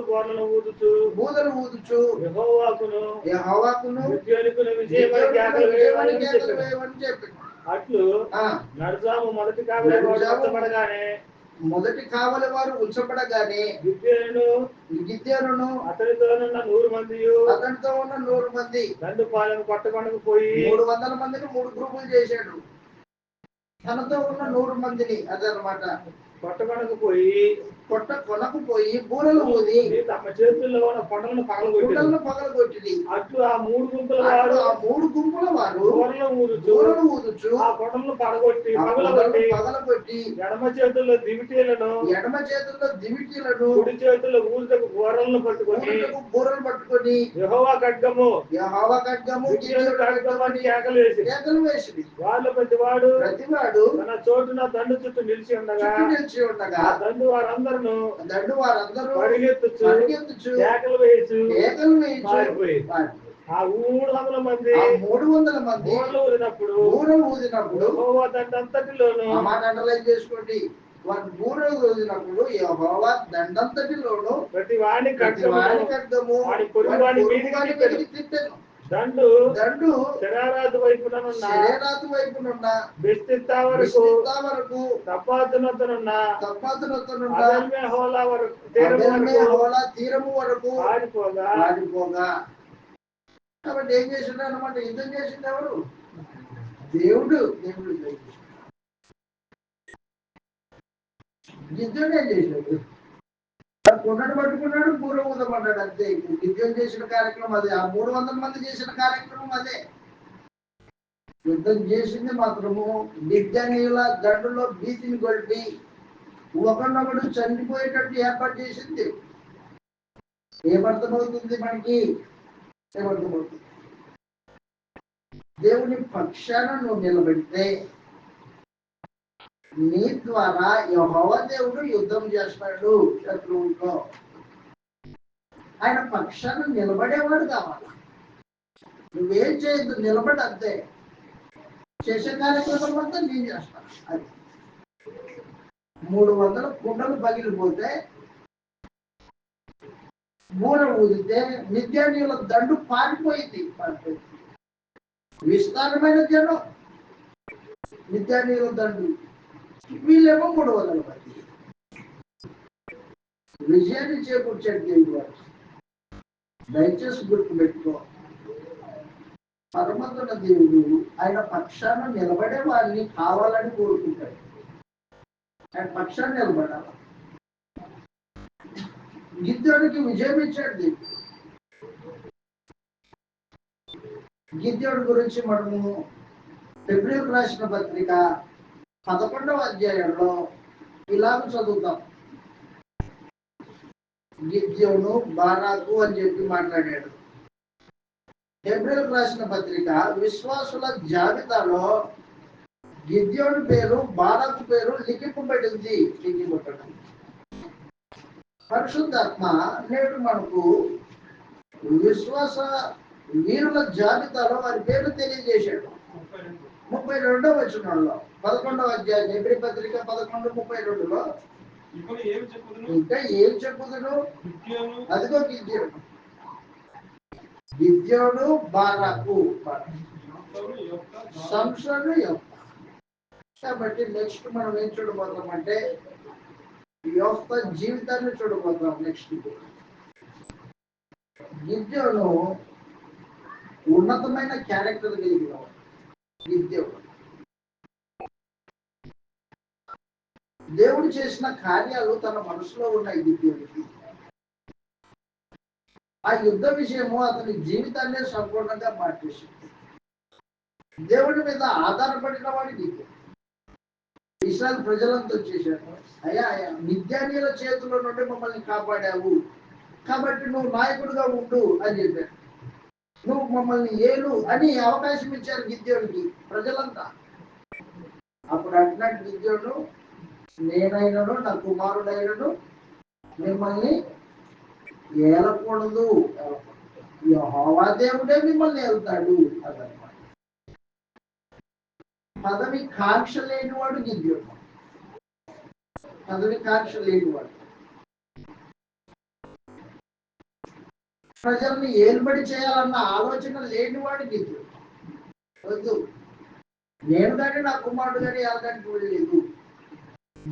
బూదలు ఊదుచు యెహోవాకును గిద్యోనుకును విజయమని చెప్పి అట్లు నడుజాము మొదటి కావలి వారు ఉంచబడగానే గిద్యోనును అతనితో ఉన్న 100 మంది దండుపాలెము పట్టకొనకు పోయి 300 మందిని 3 గ్రూపులు చేశాడు. తనతో ఉన్న 100 మందిని అదనమాట కొనకు పోయి బూరలు ఊది తమ చేతుల్లో ఉన్న కొండలను పగలగొట్టి అట్లు ఆ 3 గుంపుల వారు బూరలు ఊదుచు ఆ కొండలను పగలగొట్టి ఎడమ చేతుల్లో దివిటీలను కుడి చేతుల్లో ఊరుటకు బూరలు పట్టుకొని యెహోవా ఖడ్గము ఖడ్గమని కేకలు వేసి వాళ్ళ ప్రతివాడు తన చోటున దండు చుట్టూ నిలిచి ఉండగా వచ్చి ఉండగా దండు వారందరూ పరిగెత్తుచు కేకలు వేయచ్చు. ఆ 300 మంది బూరలు ఊదినప్పుడు దండంతటిలోను ఆ మాట అండర్లైన్ చేసుకోండి. వారు బూరలు ఊదినప్పుడు యెహోవా దండంతటిలోను ప్రతి వాని ఖడ్గము వాడి పొరుగువాని మీదికి తిప్పెను. దండు శరారాతు వైపునున్న బెస్తిత్తా వరకు తప్పాతునొద్దనున్న హోలా తీరము వరకు ఆడిపోగా. కాబట్టి ఏం చేసిండు అన్నమాట? యుద్ధం చేసింది ఎవరు? దేవుడు. యుద్ధం ఏం చేశాడు? కొన్నడు పట్టుకున్నాడు, పూర్వం ఊదమన్నాడు అంతే. యుద్ధం చేసిన కార్యక్రమం అదే. ఆ 300 మంది చేసిన కార్యక్రమం అదే. యుద్ధం చేసింది మాత్రము మిద్యానీయుల దండులో భీతిని కొట్టి ఒకరినొకడు చనిపోయేటట్టు ఏర్పాటు చేసింది. ఏమర్థమవుతుంది మనకి? ఏమర్థమవుతుంది? దేవుని పక్షాన నువ్వు నిలబెడితే నీ ద్వారా యెహోవా దేవుడు యుద్ధం చేస్తాడు శత్రువుతో. ఆయన పక్షాన నిలబడేవాడు కావాలి. నువ్వేం చేయొద్దు, నిలబడి అంతే. చేసే కార్యక్రమం అంతా నేను చేస్తాను. అది 300 కుండలు పగిలిపోతే బూర ఊదితే మిద్యానీయుల దండు పారిపోయింది. విస్తారమైన జనం, మిద్యానీయుల దండు, వీళ్ళేమో 300 మంది. విజయాన్ని చేకూర్చాడు దేవుడు వారు. దయచేసి గుర్తు పెట్టుకో, పరమంతున్న దేవుడు ఆయన పక్షాన నిలబడే వారిని కావాలని కోరుకుంటాడు. ఆయన పక్షాన్ని నిలబడాలి. గిద్యోనికి విజయం ఇచ్చాడు దేవుడు. గిద్యోని గురించి మనము ఫిబ్రవరి రాసిన పత్రిక 11వ అధ్యాయంలో ఇలాగ చదువుతాం. గిద్యోను బారాకు అని చెప్పి మాట్లాడాడు. ఫిబ్రవరి రాసిన పత్రిక విశ్వాసుల జాబితాలో గిద్యోను పేరు, బారాకు పేరు లిఖింపబడింది. పరిశుద్ధాత్మ నేడు మనకు విశ్వాస వీరుల జాబితాలో వారి పేరు తెలియజేశాడు. 32వ వచనంలో 11వ అధ్యాయం హెబ్రీ పత్రిక 11:32లో ఇంకా ఏం చెప్పుదును? అదిగో గిద్యోను బారాకు సంసోను యొఫ్తా. కాబట్టి నెక్స్ట్ మనం ఏం చూడబోతామంటే యొఫ్తా జీవితాన్ని చూడబోతాం. నెక్స్ట్ గిద్యోను ఉన్నతమైన క్యారెక్టర్ కలిగిన గిద్యోను. దేవుడు చేసిన కార్యాలు తన మనసులో ఉన్నాయి గిద్యోనికి. ఆ యుద్ధ విషయము అతని జీవితాన్ని సంపూర్ణంగా మార్చేసింది. దేవుడి మీద ఆధారపడిన వాడి గిద్యోను. ఇశ్రాయేలు ప్రజలంతా వచ్చేసారు. అయ్యా మిద్యానీయుల చేతుల నుండి మమ్మల్ని కాపాడావు, కాబట్టి నువ్వు నాయకుడిగా ఉండు అని చెప్పారు. నువ్వు మమ్మల్ని ఏలు అని అవకాశం ఇచ్చారు గిద్యోనికి ప్రజలంతా. అప్పుడు అంటున్నాడు గిద్యోను, నేనైనను నా కుమారుడైనను మిమ్మల్ని ఏలకూడదు, యెహోవా దేవుడే మిమ్మల్ని ఏలుతాడు అదనమాట. పదవి కాంక్ష లేనివాడు గిద్యోను. పదవి కాంక్ష లేనివాడు, ప్రజల్ని ఏలుబడి చేయాలన్న ఆలోచన లేనివాడు గిద్యోను. వద్దు, నేను కానీ నా కుమారుడు కానీ వెళ్ళడానికి వెళ్ళలేదు.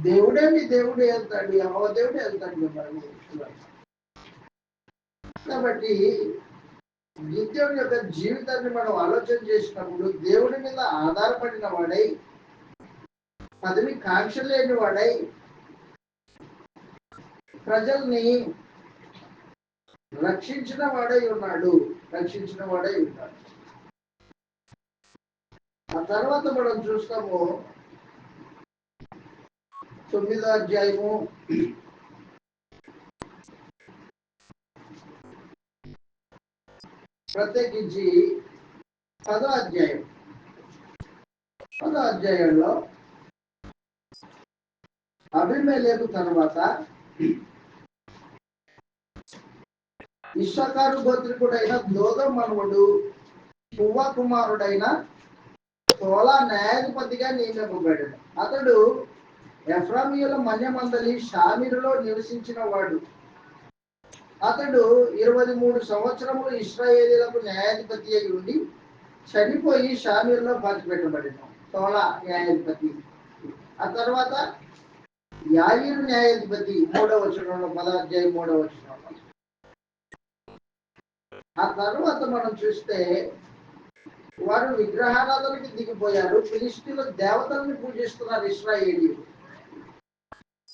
దేవుడే మీ దేవుడు వెళ్తాడు, యెహోవా దేవుడే వెళ్తాడు మిమ్మల్ని. కాబట్టి గిద్యోను యొక్క జీవితాన్ని మనం ఆలోచన చేసినప్పుడు దేవుడి మీద ఆధారపడిన వాడై, పదవి కాంక్ష లేని వాడై, ప్రజల్ని రక్షించిన వాడై ఉన్నాడు. ఆ తర్వాత మనం చూస్తాము 9వ అధ్యాయము ప్రత్యేకించి 10వ అధ్యాయంలో అబీమెలెకు తర్వాత ఇశ్శాఖారు గోత్రికుడైన దోదో మనవడు పువ్వ కుమారుడైన తోలా న్యాయాధిపతిగా నియమింపబడాడు. అతడు ఎఫ్రామీయుల మన్యమందలి షామీరులో నివసించిన వాడు. అతడు 23 సంవత్సరములు ఇశ్రాయేలీలకు న్యాయాధిపతి అయి ఉండి చనిపోయి షామీరులో పాతిపెట్టబడిన తోలా న్యాయాధిపతి. ఆ తర్వాత యాయీరు న్యాయాధిపతి 3వ వచనంలో 10వ అధ్యాయం 3వ వచనంలో. ఆ తర్వాత మనం చూస్తే వారు విగ్రహారాధనకి దిగిపోయారు. ఫిలిష్తీయుల దేవతలను పూజిస్తున్నారు ఇశ్రాయేలీయులు.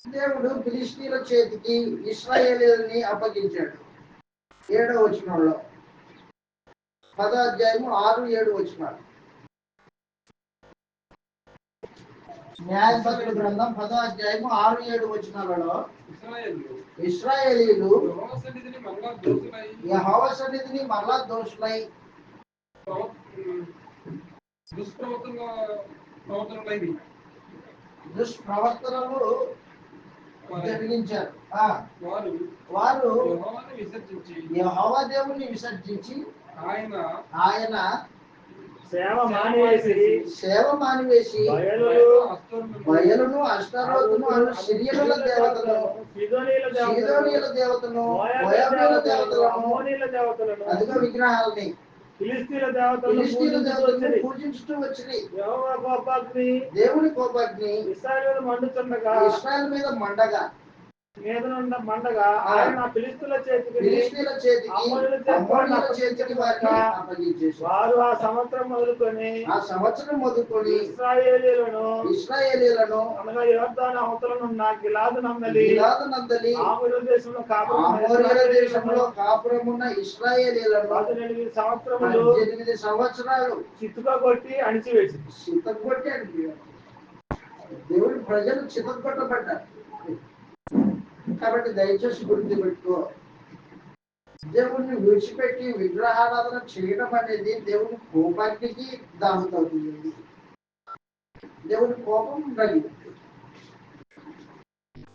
దేవుడు ఫిలిష్తీయుల చేతికి ఇశ్రాయేలీయుల్ని అప్పగించాడు. 7వ వచనంలో 10వ అధ్యాయము 6, 7 వచనాలు. న్యాయాధిపతుల గ్రంథం 10వ అధ్యాయము 6, 7 వచనాలలో ఇశ్రాయేలీయులు యెహోవా సన్నిధిని మరలా దోషులై దుష్ప్రవర్తనలు జరిగించారు. వారు యెహోవా దేవుని విసర్జించి ఆయన సేవ మానివేసి బయలును అష్టారోతును అను సిరియనుల దేవతలను సీదోనీయుల దేవతను మోయాబీయుల దేవతలను అదిగో విగ్రహాలని ఫిలిష్తీయుల దేవతలను పూజించుతూ వచ్చింది. యెహోవా కోపాగ్ని దేవుని కోపాగ్ని ఇశ్రాయేలు మండుతుండగా ఇశ్రాయేలు మీద మండగా ఆయన ఫిలిష్తీయుల చేతికి అమ్మోనీయుల చేతికి వారిని అప్పగించేశారు. వారు ఆ సంవత్సరం మొదలుకొని ఇశ్రాయేలీయులను అనగా యొర్దాను అవతలనున్న గిలాదు నందలి ఆమోరీయుల దేశంలో కాపురమున్న ఇశ్రాయేలీయులను 18 సంవత్సరాలు చిత్తుకొట్టి అణిచివేసి దేవుడి ప్రజలు చితగొట్టబడ్డారు. కాబట్టి దయచేసి గుర్తుపెట్టుకో, దేవుణ్ణి విడిచిపెట్టి విగ్రహారాధన చేయడం అనేది దేవుని కోపానికి దాహుతవుతుంది. దేవుని కోపం కలిగింది.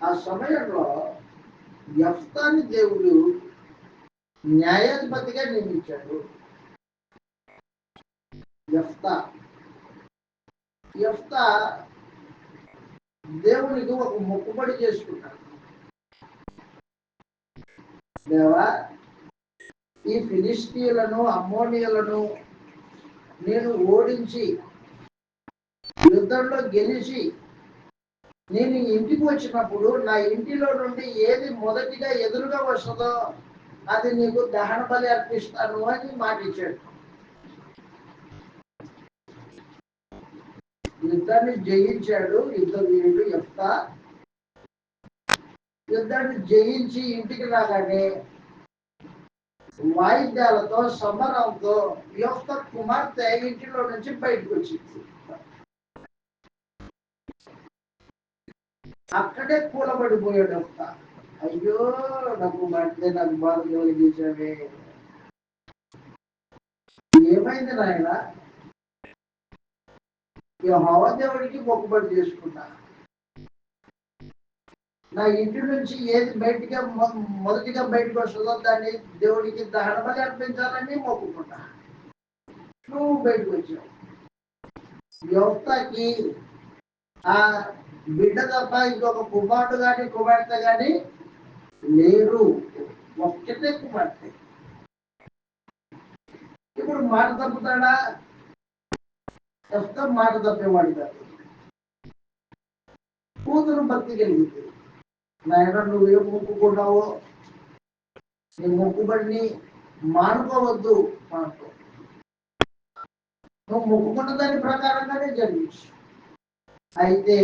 ఆ సమయంలో యెఫ్తాని దేవుడు న్యాయాధిపతిగా నియమించాడు. యెఫ్తా దేవునికి ఒక మొక్కుబడి చేసుకున్నాడు. దేవా, ఈ ఫిలిష్తీయులను అమ్మోనీయులను నేను ఓడించి యుద్ధంలో గెలిచి నేను ఇంటికి వచ్చినప్పుడు నా ఇంటిలో నుండి ఏది మొదటిగా ఎదురుగా వస్తుందో అది నీకు దహన బలి అర్పిస్తాను అని మాట ఇచ్చాడు. యుద్ధాన్ని జయించాడు యుద్ధ వీరుడు యెఫ్తా. యుద్ధాన్ని జయించి ఇంటికి రాగానే వాయిద్యాలతో సంబరంతో యెఫ్తా కుమార్తె ఇంటిలో నుంచి బయటకు వచ్చింది. అక్కడే కూలబడిపోయాడు యెఫ్తా. అయ్యో, నా కుమార్తె నాకు బాధ కలిగించావే. ఏమైంది నాయన? యెహోవా దేవుడికి మొక్కుబడి చేసుకున్నా, నా ఇంటి నుంచి ఏది మొదటిగా బయటకు వస్తుందో దాన్ని దేవుడికి దహన బలి అర్పించాలని మొక్కుకున్నా. నువ్వు బయటకు వచ్చావు. యెఫ్తాకి ఆ బిడ్డ తప్ప ఇంకొక కుమారుడు గాని కుమార్తె గాని లేరు. ఒక్కటే కుమార్తె. ఇప్పుడు మాట తప్పుతాడా? యెఫ్తా మాట తప్పేవాడు కాదు. కూతురు భక్తి కలిగింది. నాయన, నువ్వేం మొక్కుకున్నావో నీ మొక్కుబడిని మానుకోవద్దు. నువ్వు మొక్కుకున్న దాని ప్రకారంగానే జరిగించు. అయితే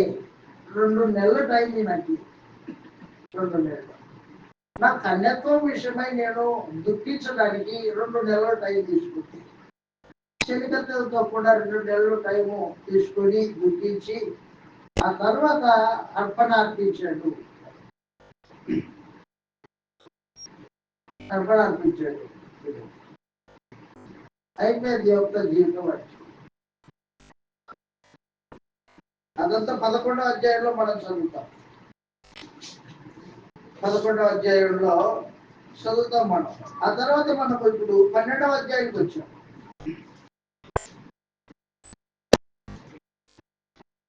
2 నెలల టైం నాకు 2 నెలలు నా కన్యత్వం విషయమై నేను దుఃఖించడానికి 2 నెలల టైం తీసుకుంది. చెలికత్తెలతో కూడా 2 నెలల టైము తీసుకొని దుఃఖించి ఆ తర్వాత అర్పణ అర్పించాడు. అయిపోయింది యొక్క జీవితం. అదంతా 11వ అధ్యాయంలో మనం చదువుతాం. 11వ అధ్యాయంలో చదువుతాం మనం. ఆ తర్వాత మనకు ఇప్పుడు 12వ అధ్యాయానికి వచ్చాం.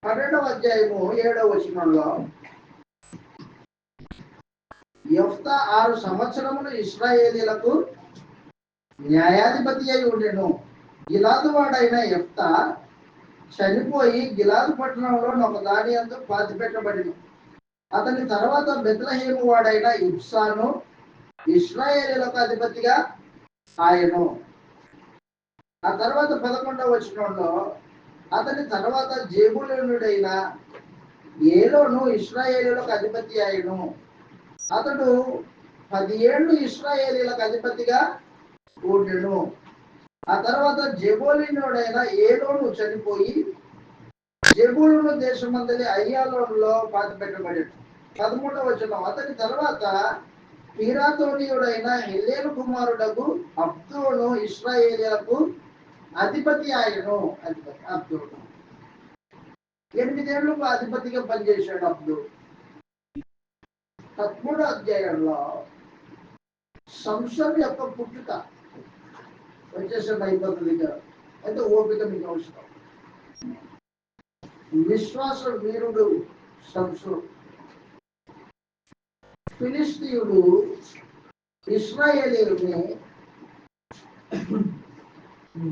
12వ అధ్యాయము 7వ వచనంలో యెఫ్తా 6 సంవత్సరములు ఇశ్రాయేలీయులకు న్యాయాధిపతి అయి ఉండెను. గిలాదు వాడైన యెఫ్తా చనిపోయి గిలాదు పట్టణంలో ఒక దాని యందు పాతిపెట్టబడిను. అతని తర్వాత బెత్లెహేము వాడైన ఇబ్సాను ఇశ్రాయేలీయులకు అధిపతిగా ఆయను. ఆ తర్వాత 11వ వచనంలో అతని తర్వాత జేబులూనుడైన ఏలోను ఇశ్రాయేలీయులకు అధిపతి ఆయను. అతడు 10 ఏళ్ళు ఇశ్రాయేలీయులకు అధిపతిగా ఉండెను. ఆ తర్వాత జెబూలూనుడైన ఏలోను చనిపోయి జెబూలూను దేశమందలి అయ్యాలోనులో పాతిపెట్టబడెను. 13వ వచనం అతని తర్వాత పీరాతోనీయుడైన హెల్లేలు కుమారుడగు అబ్దోను ఇశ్రాయేలీయులకు అధిపతి ఆయను. అధిపతి అబ్దోను 8 ఏళ్ళు అధిపతిగా పనిచేశాడు అబ్దోను. 13వ అధ్యాయంలో సంసోను యొక్క పుట్టుక వచ్చేసాడు. అయిపోతుంది కదా, అయితే ఓపిక మీకు అవసరం. విశ్వాస వీరుడు సంసోను. ఫిలిష్తీయుడు ఇశ్రాయేలీయుల్ని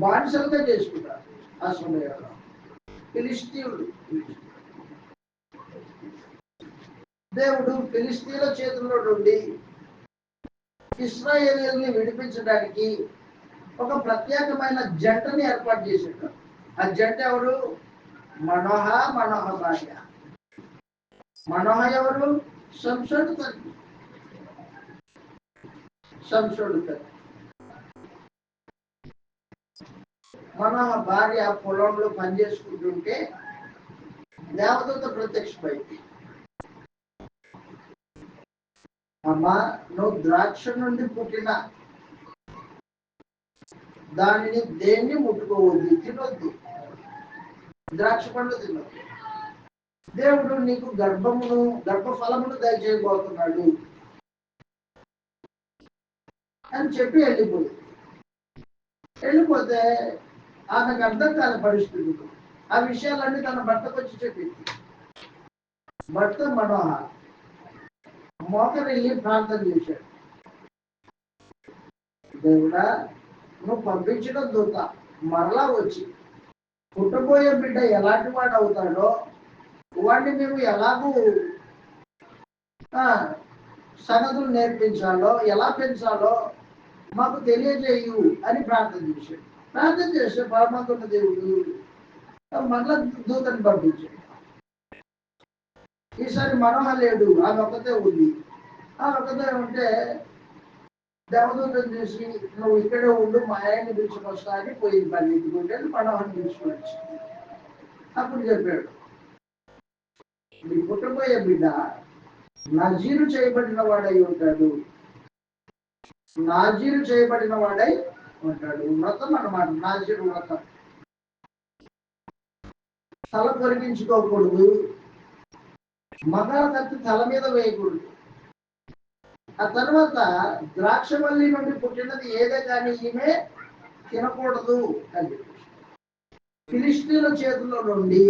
బానిసలుగా చేసుకుంటారు. ఆ సమయంలో ఫిలిష్తీయుడు దేవుడు ఫిలిష్తీయుల చేతుల్లో నుండి ఇశ్రాయేలీయుల్ని విడిపించడానికి ఒక ప్రత్యేకమైన జంటని ఏర్పాటు చేశాడు. ఆ జంట ఎవరు? మనోహ భార్య. మనోహ ఎవరు? సంసోను తల్లి. సంసోను తల్లి మనోహ భార్య పొలంలో పనిచేసుకుంటుంటే దేవదూత ప్రత్యక్షమైంది. అమ్మా, నువ్వు ద్రాక్ష నుండి పుట్టిన దానిని దేన్ని ముట్టుకోవద్దు, తినొద్దు, ద్రాక్ష పండు తినొద్దు. దేవుడు నీకు గర్భఫలమును దయచేయబోతున్నాడు అని చెప్పి వెళ్ళిపోతే ఆమెకు అర్థం కాని పరిస్థితి. ఆ విషయాలన్నీ తన భర్తకు వచ్చి చెప్పింది. భర్త మనోహ మోకరిల్లి ప్రార్థన చేశాడు. దేవుడా, నువ్వు పంపించిన దూత మరలా వచ్చి పుట్టబోయే బిడ్డ ఎలాంటి వాడు అవుతాడో వాడిని మేము ఎలాగూ సనదులు నేర్పించాలో, ఎలా పెంచాలో మాకు తెలియజేయు అని ప్రార్థన చేశాడు. ప్రార్థన చేస్తే పరమాత్మ దేవుడు మరలా దూతని పంపించాడు. ఈసారి మనోహ లేడు, ఆమె ఒక్కతే ఉంది. ఆమె ఒక్కతే ఉంటే దేవదూతను చూసి నువ్వు ఇక్కడే ఉండు, మా ఆయన్ని పిలుచుకొస్తా అని పోయింది. పరిగెత్తుకుంటే మనోహర్ని పిలుచుకోవచ్చు. అప్పుడు చెప్పాడు, నీ పుట్టబోయే బిడ్డ నజీరు చేయబడిన వాడై ఉంటాడు. నాజీరు చేయబడిన వాడై ఉంటాడు. వ్రతం అన్నమాట, నాజీరు వ్రతం. తల కొరిగించుకోకూడదు, మగాల కత్తి తల మీద వేయకూడదు. ఆ తర్వాత ద్రాక్షవల్లి నుండి పుట్టినది ఏదే కానీ ఈమె తినకూడదు అని ఫిలిష్తీయుల చేతుల్లో నుండి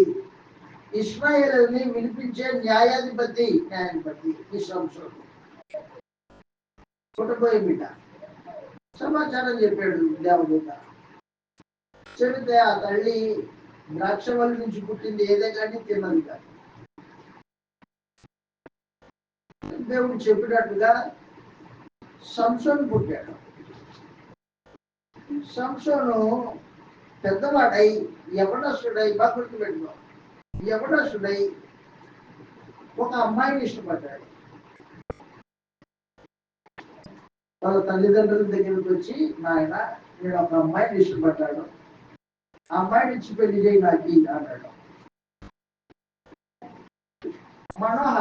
ఇశ్రాయేలుని వినిపించే న్యాయాధిపతి ఈ సంసోను పుట్టబోయే బిడ్డ. సమాచారం చెప్పాడు దేవదూత. చెబితే ఆ తల్లి ద్రాక్షవల్లి నుంచి పుట్టింది ఏదే కానీ తిన్నది కాదు. దేవుడు చెప్పినట్టుగా సంసోను పుట్టాడు. సంసోను పెద్దవాడై యవనస్తుడై, భక్తుడికి పెట్టుకో, యవనస్తుడై ఒక అమ్మాయిని ఇష్టపడ్డాడు. వాళ్ళ తల్లిదండ్రుల దగ్గరికి వచ్చి, నాయన నేను ఒక అమ్మాయిని ఇష్టపడ్డాడు, ఆ అమ్మాయిని ఇచ్చి పెళ్లి చేయి నాకు అన్నాడు. మనోహ,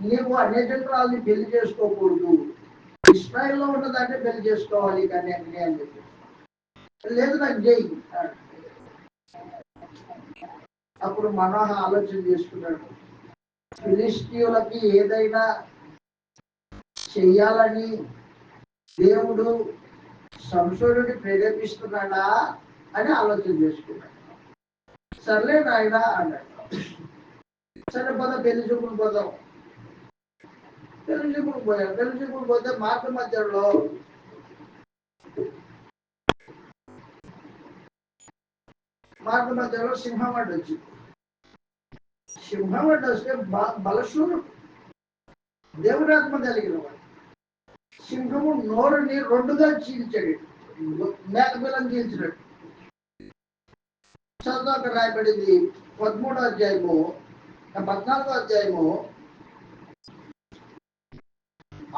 నీవు అన్యజనురాల్ని పెళ్లి చేసుకోకూడదు, ఇస్రాయేల్లో ఉన్నదాన్ని పెళ్లి చేసుకోవాలి కానీ అని చెప్పి, లేదు నాకు చేయి. అప్పుడు మనోహ ఆలోచన చేసుకున్నాడు, ఫిలిష్తీయులకి ఏదైనా చెయ్యాలని దేవుడు సంసోనుడిని ప్రేరేపిస్తున్నాడా అని ఆలోచన చేసుకున్నాడు. సర్లే నాయనా అన్నాడు. సరే పద పెళ్లి చూపులు పోదాం. పెళ్లి చూపులు పోయాం. పెళ్లి చూపులు పోతే మార్గ మధ్యలో సింహం అడ్డు వచ్చింది. సింహం అడ్డు వస్తే బలశూరుడు, దేవుడాత్మ కలిగిన వాడు. సింహము నోరుని రెండుగా చీల్చాడు, మేకపిల్లని చీల్చినట్టు. చదువు అక్కడ రాయబడింది 13వ అధ్యాయము 14వ అధ్యాయము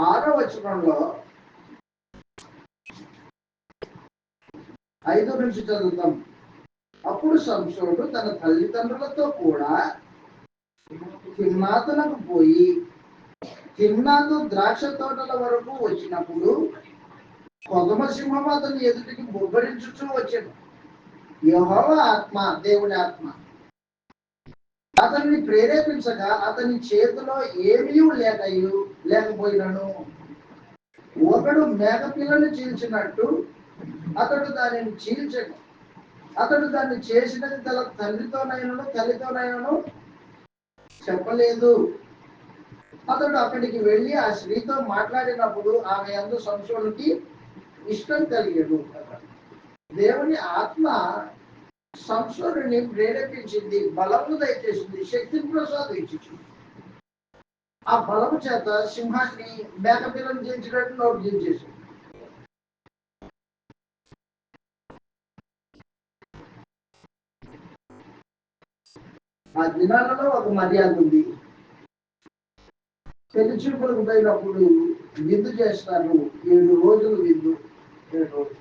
6వ వచనంలో 5 నుంచి చదువుతాం. అప్పుడు సంసోను తన తల్లిదండ్రులతో కూడా తిమ్నాతునకు పోయి తిమ్నాతు ద్రాక్ష తోటల వరకు వచ్చినప్పుడు కొదమ సింహం అతని ఎదుటికి బొబ్బరించుచూ వచ్చాడు. యెహోవా ఆత్మ, దేవుని ఆత్మ అతన్ని ప్రేరేపించగా అతని చేతిలో ఏమీ లేకపోయినను ఒకడు మేకపిల్లను చీల్చినట్టు అతడు దానిని చీల్చను. అతడు దాన్ని చేసినది తన తల్లితోనైనను చెప్పలేదు. అతడు అక్కడికి వెళ్ళి ఆ స్త్రీతో మాట్లాడినప్పుడు ఆమె యందు సంసోనుకి ఇష్టం కలిగేదు. దేవుని ఆత్మ సంసోనుని ప్రేరేపించింది, బలము దయచేసింది, శక్తిని ప్రసాదించింది. ఆ బలము చేత సింహాన్ని మేకపిల్లను చేయించినట్టు నోటు చేసేసింది. ఆ దినాలలో ఒక మర్యాద ఉంది. పెళ్లి చూపులకు పోయినప్పుడు విందు చేస్తారు. 7 రోజులు విందు. 7 రోజులు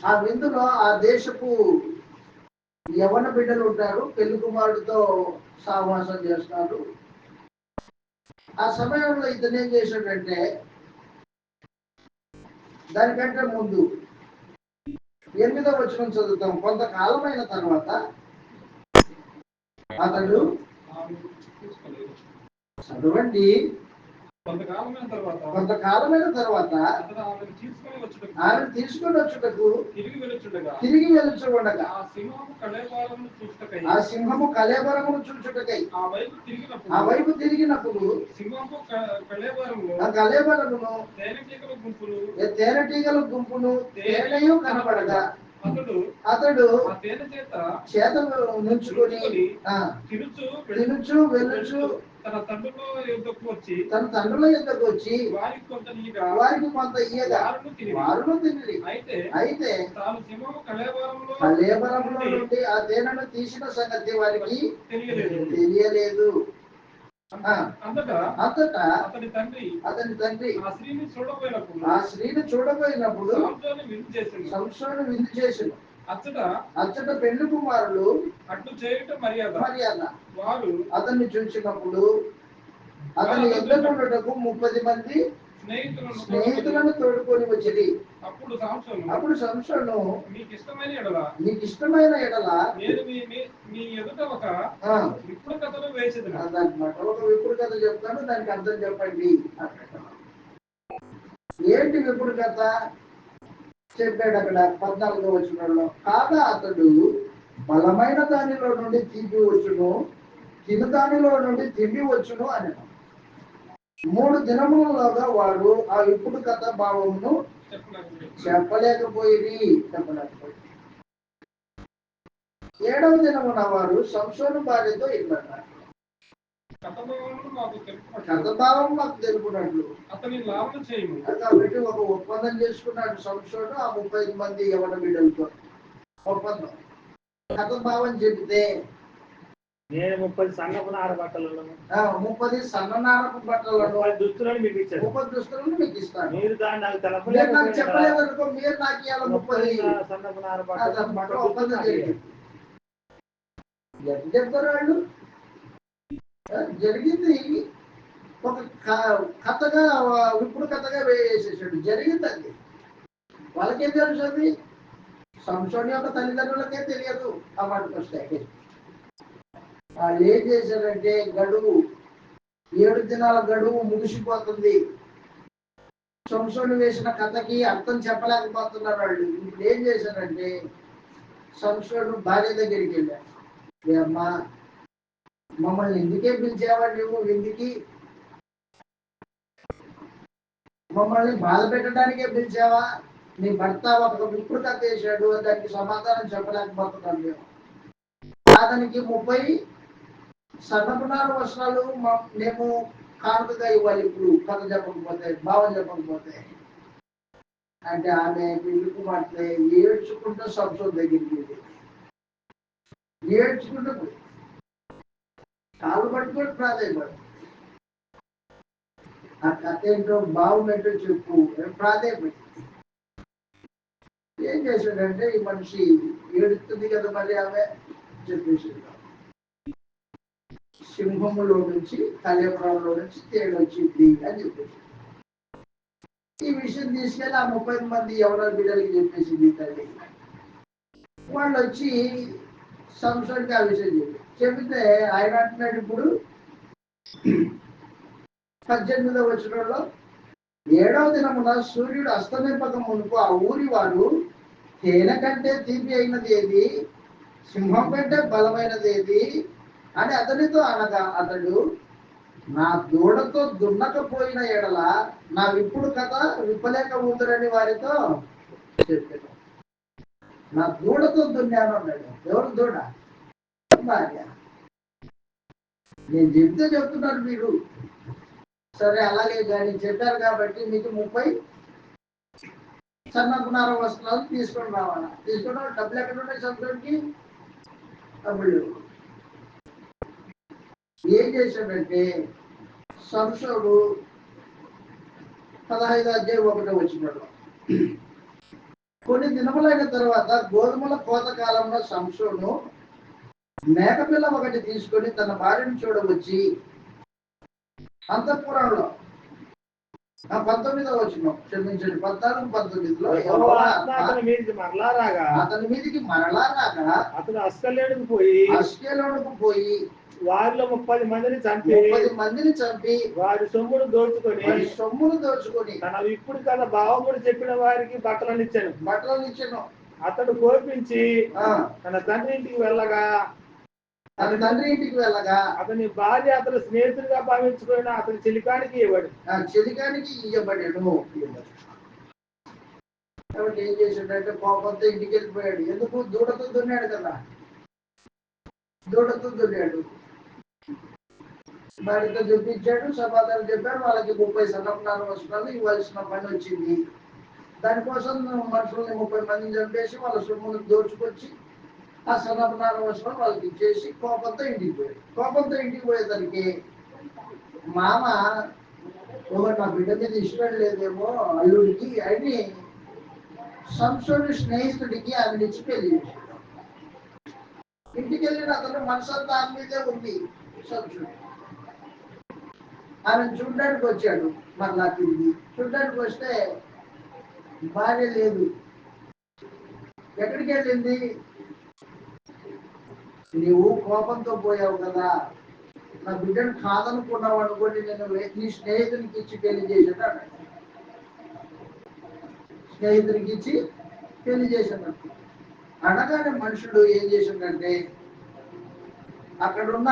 ఆ విందులో ఆ దేశపు యవన బిడ్డలు ఉంటారు. పెళ్లి కుమారుడితో సహవాసం చేస్తారు. ఆ సమయంలో ఇతను ఏం చేశాడంటే, దానికంటే ముందు 8వ వచనం చదువుతాం. కొంతకాలమైన తర్వాత అతడు చదవండి. కొంతకాలమైన తర్వాత ఆమెను తీసుకొని వచ్చుటకు తిరిగి వెలుచుండగా ఆ సింహము కళేబరమును చూచుటకై ఆ వైపు తిరిగినప్పుడు ఆ కళేబరమును తేనెటీగల గుంపును తేనెయు కనబడగా అతడు చేత నుంచుకొని తినుచు వెలుచు తన తండ్రుల యొద్దకు వచ్చి వారికి కొంత ఇయ్యగా వారును తిని అయితే కళేబరములో నుండి ఆ తేనెను తీసిన సంగతి వారికి తెలియలేదు. అంతటా అతని తండ్రి ఆ స్త్రీని చూడబోయినప్పుడు సంసోను విందు చేసిన అచ్చట పెళ్లి కుమారులు అట్లు చేయుట మర్యాద. వారు అతన్ని చూసినప్పుడు అతని ఎద్దకుండటకు 30 మంది స్నేహితులను తోడుకొని వచ్చింది. అప్పుడు సంసోను మీకు ఇష్టమైన ఎడల నేను మీ ఎదుట ఒక విప్పుడు కథను వేసేది అన్నమాట. ఒక విప్పుడు కథ చెప్తాను, దానికి అర్థం చెప్పండి. ఏంటి విప్పుడు కథ చెప్పాడు అక్కడ 14వ వచనంలో. కాగా అతడు బలమైన దానిలో నుండి తీపి వచ్చును, తిను దానిలో నుండి తిండి వచ్చును అని 3 దినములలోగా వాడు ఆ ఇప్పుడు కథ భావమును చెప్పలేకపోయింది. 7వ దినమున వారు సంసోను భార్యతో ఇట్లన్నారు, కథభావం మాకు తెలుపునట్లు అతని లాభం చేయము. కాబట్టి ఒక ఒప్పందం చేసుకున్నాడు సంసోను ఆ 35 మంది యవన బిడ్డలతో. ఒప్పందం కథభావం చెబితే నేను 30 సన్నపు నార బట్టలను 30 సన్ననారపు బట్టలను 30 దుస్తులను మీకు ఇచ్చాను. 30 దుస్తులను మీకు ఇస్తాను. మీరు దాన్ని నాకు చెప్పలేదు అనుకో, మీరు నాకు ఇవ్వాలి 30 సన్నపు నార బట్టలు. ఒప్పందం జరిగింది. ఎంత చెప్తారు వాళ్ళు? జరిగింది. ఒక కథగా ఇప్పుడు కథగా వేసేసాడు. జరిగింది అది. వాళ్ళకేం తెలుసు? అది సంసోని యొక్క తల్లిదండ్రులకే తెలియదు ఆ మాటకు వస్తాయి. వాళ్ళు ఏం చేశారంటే గడువు 7 దినాల గడువు ముగిసిపోతుంది. సంసోను వేసిన కథకి అర్థం చెప్పలేకపోతున్నారు వాళ్ళు. ఇప్పుడు ఏం చేశారంటే సంసోను భార్య దగ్గరికి వెళ్ళారు. అమ్మా, మమ్మల్ని ఎందుకే పిలిచావా నువ్వు? ఎందుకు మమ్మల్ని బాధ పెట్టడానికే పిలిచావా? నీ భర్త ఒక విప్పుడు కథ వేశాడు, దానికి సమాధానం చెప్పలేకపోతున్నాను మేము. అతనికి 30 సన్నపునార వస్త్రాలు మేము కానుకగా ఇవ్వాలి ఇప్పుడు కథ చెప్పకపోతే, భావం చెప్పకపోతే అంటే ఆమె పిలుపు మాట్లే ఏడ్చుకుంటూ సంసోను దగ్గరికి ఏడ్చుకుంటూ కాలు పట్టుకొని ప్రాధాన్యపడు. ఆ కథ ఏంటో భావం ఏంటో చెప్పు ప్రాధాన్యపడి. ఏం చేశాడంటే ఈ మనిషి ఏడుస్తుంది కదా, మరి ఆమె చెప్పేసి సింహములో నుంచి కళ్యాణంలో నుంచి తేడు వచ్చింది అని చెప్పేసి ఈ విషయం తీసుకెళ్ళి ఆ 30 మంది ఎవరో బిడ్డలకి చెప్పేసింది తల్లి. వాళ్ళు వచ్చి సంసోనుకి ఆ విషయం చెబితే ఆయన అంటున్నాడు ఇప్పుడు 18వ వచనంలో 7వ దినమున సూర్యుడు అస్తమింపక మునుపు ఆ ఊరి వారు తేనె కంటే తీపి అయినది ఏది, సింహం కంటే బలమైనది ఏది అని అతనితో అనగా అతడు నా దూడతో దున్నకపోయిన ఎడల నా విప్పుడు కథ విప్పలేక ఊతురని వారితో చెప్పాను. నా దూడతో దున్నాను అన్నాడు. ఎవరు దూడ? భార్య. నేను చెప్తున్నారు మీరు. సరే అలాగే కానీ చెప్పారు కాబట్టి మీకు 30 సన్నపునార వస్త్రాలు తీసుకొని రావాలా. తీసుకున్న డబ్బులు ఎక్కడ ఉన్నాయి? సంవత్సరానికి డబ్బులు. ఏం చేశాడంటే సంసోను 15:1 కొన్ని దినములైన తర్వాత గోధుమల కోత కాలంలో సంసోను మేకపిల్ల ఒకటి తీసుకొని తన భార్యను చూడవచ్చి అంతఃపురంలో 19వ వచనం క్షమించండి 14-19లో అతని మీదికి మరలా రాగా అతను అస్కెలోనుకు పోయి వారిలో 30 మందిని చంపి వారి సొమ్మును దోచుకొని తన ఇప్పుడు తన భావముడు చెప్పిన వారికి బట్టలను ఇచ్చాను. అతడు కోపించి తన తండ్రి ఇంటికి వెళ్ళగా అతని భార్య అతని స్నేహితుడిగా భావించుకుని అతని చెలికానికి ఇవ్వబడాడు. కాబట్టి ఏం చేశాడంటే కోపంతో ఇంటికి వెళ్ళిపోయాడు. ఎందుకు? దూడతో దున్నాడు కదా, దూడతో దున్నాడు. భార్యతో చూపించాడు, సమాధానం చెప్పాడు. వాళ్ళకి 30 సన్నపునార వస్త్రాలు ఇవ్వాల్సిన పని వచ్చింది. దానికోసం మనుషుల్ని 30 మందిని చంపేసి వాళ్ళ సొమ్మును దోచుకొచ్చి ఆ సన్నపునార వస్త్రం వాళ్ళకి ఇచ్చేసి కోపంతో ఇంటికి పోయేసరికి మామ నా బిడ్డ మీద ఇష్టం లేదేమో అల్లుడికి అని సంసోను స్నేహితుడికి ఆమె ఇచ్చి పెళ్లి చేశాడు. ఇంటికి వెళ్ళిన అతను మనసంతా ఆమె మీదే ఉంది. సంసోను ఆమె చూడడానికి వచ్చాడు. మరలా తిరిగి చూడడానికి వస్తే భార్య లేదు. ఎక్కడికి వెళ్ళింది? నీవు కోపంతో పోయావు కదా, నా బిడ్డను కాదనుకున్నావు అనుకోండి, నేను నీ స్నేహితునికి ఇచ్చి పెళ్లి చేశాడు. అనగానే మనుషుడు ఏం చేశాడంటే అక్కడున్న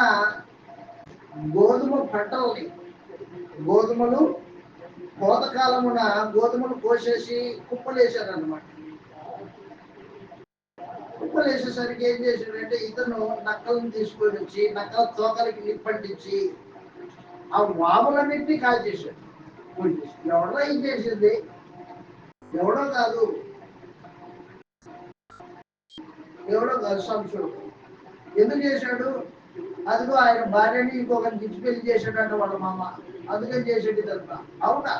గోధుమ పంటల్ని, గోధుమలు కోతకాలమున గోధుమలు కోసేసి కుప్పలేశారనమాట. కుప్పలేసేసరికి ఏం చేశాడంటే ఇతను నక్కలను తీసుకొని వచ్చి నక్కల తోకలకి నిప్పంటించి ఆ వాములన్నింటినీ కాల్చేశాడు. ఎవడో ఏం చేసింది? ఎవడో కాదు సంశోడు. ఎందుకు చేశాడు? అదిగో ఆయన భార్యని ఇంకొకరికి ఇచ్చి పెళ్లి చేశాడంట వాళ్ళ మామ, అందుకని చేసేది ఇదంతా. అవునా?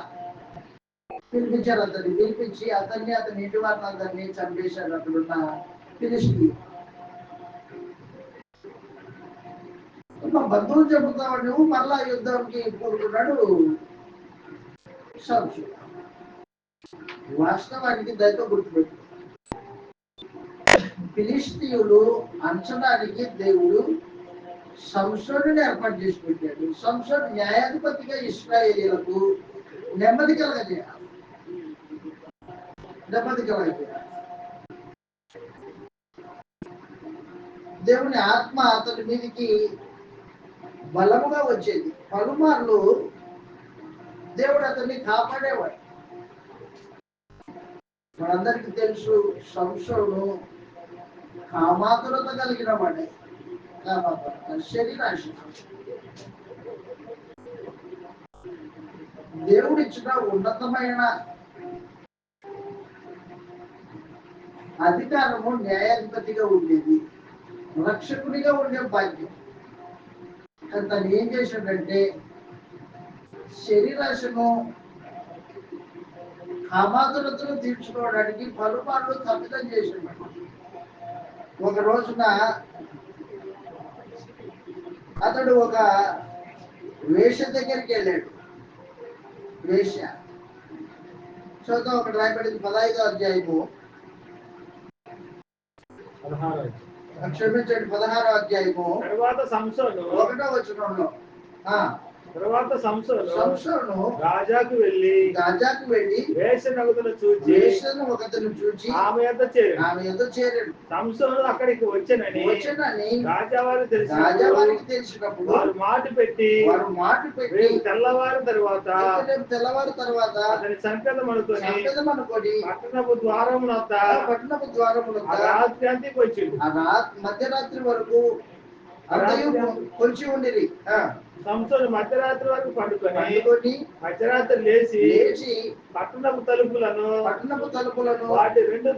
పిలిపించారు. పిలిపించి అతన్ని ఇంటి వారిని అందరినీ చంపేశాడు. అక్కడున్న ఫిలిష్తీ బంధువులు చెబుతావు నువ్వు, మరలా యుద్ధానికి కూరుకున్నాడు సంశోడు. వాస్తవానికి దయతో గుర్తుపెట్టు, ఫిలిష్తీయులు అంచడానికి దేవుడు సంసోనుని ఏర్పాటు చేసి పెట్టాడు. సంసోను న్యాయాధిపతిగా ఇశ్రాయేలీయులకు నెమ్మది కలగజేయాలి. దేవుని ఆత్మ అతని మీదకి బలముగా వచ్చేది. పలుమార్లు దేవుడు అతన్ని కాపాడేవాడు. మనందరికీ తెలుసు సంసోను కామాతురత కలిగిన వాడే. శరీరాశ దేవుడిచ్చిన ఉన్నతమైన అధికారము న్యాయాధిపతిగా ఉండేది, రక్షకునిగా ఉండే భాగ్యం. తను ఏం చేశాడంటే శరీరాశను కామాతురతను తీర్చుకోవడానికి పలుమార్లు తప్పిదం చేశాడు. ఒక రోజున అతడు ఒక వేశ్య దగ్గరికి వెళ్ళాడు. వేశ్య చూద్దాం, ఒకటి రాయబడింది 15వ అధ్యాయము, క్షమించండి 16వ అధ్యాయము తర్వాత సంసోను 1వ వచనంలో తర్వాత సంసోను రాజాకు వెళ్ళి వేశ్యను చూచి ఆమె యొద్ద చేరాడు. సంసోను అక్కడికి వచ్చానని రాజావారికి తెలిసినప్పుడు వారు మాట పెట్టి తెల్లవారు తర్వాత అతని సంకేతం అనుకొని పట్టణపు ద్వారమున రాత్రి అంతకి వచ్చింది. మధ్యరాత్రి వరకు కొంచెం ఉండేది. సంసోను మధ్యరాత్రి వరకు పండుకొని మధ్యరాత్రి లేచి పట్టణపు తలుపులను వాటి రెండు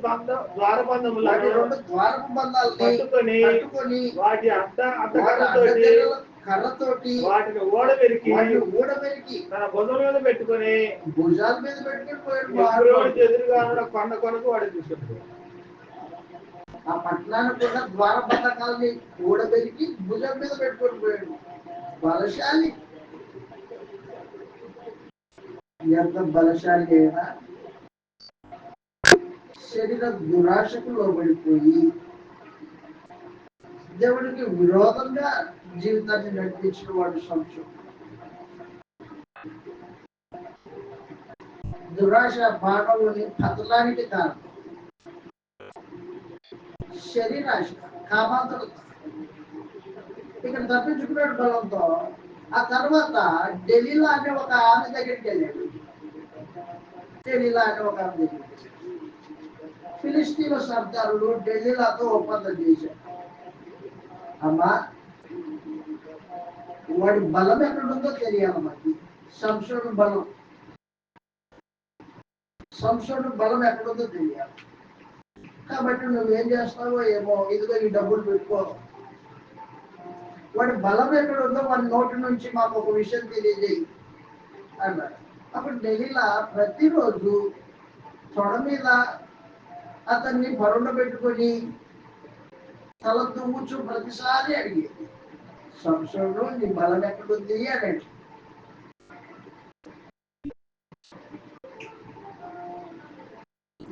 ద్వారబంధములను పట్టుకొని వాటి కర్రతోటి వాటిని ఊడబెరికి తన భుజం మీద పెట్టుకొని భుజాల మీద పెట్టుకొని ఎదురుగా కొండ కొరకు వాడు తీసుకుంటాడు. ఆ పట్టణానికి కూడా ద్వారబంధకాలని ఊడబెరికి భుజం మీద పెట్టుకొని పోయాడు. బలశాలి, ఎంత బలశాలి అయినా శరీర దురాశకు లోబడిపోయి దేవుడికి విరోధంగా జీవితాన్ని నడిపించిన వాడు సంశయం. దురాశ మానవుని పతనానికి కారణం. శరీరాశ, కామాతురత ఇక్కడ తప్పించుకున్నాడు బలంతో. ఆ తర్వాత ఢిల్లీలో అనే ఒక ఆమె దగ్గరికి వెళ్ళాడు. ఫిలిస్తీన్ల సర్దారులు ఢిల్లీలతో ఒప్పందం చేశారు. అమ్మా, వాడి బలం ఎక్కడుందో తెలియాలి మనకి. సంసోను బలం ఎక్కడుందో తెలియాలి. కాబట్టి నువ్వేం చేస్తావో ఏమో, ఇదిగో ఈ డబ్బులు పెట్టుకో. వాడి బలం ఎక్కడ ఉందో వాడి నోటి నుంచి మాకు ఒక విషయం తెలియజేయి అన్నాడు. అప్పుడు ఢిల్లీలో ప్రతిరోజు తొడ మీద అతన్ని బరుండ పెట్టుకొని తల దువ్వుచు ప్రతిసారి అడిగేది, సంసోను నీ బలం ఎక్కడుంది అని.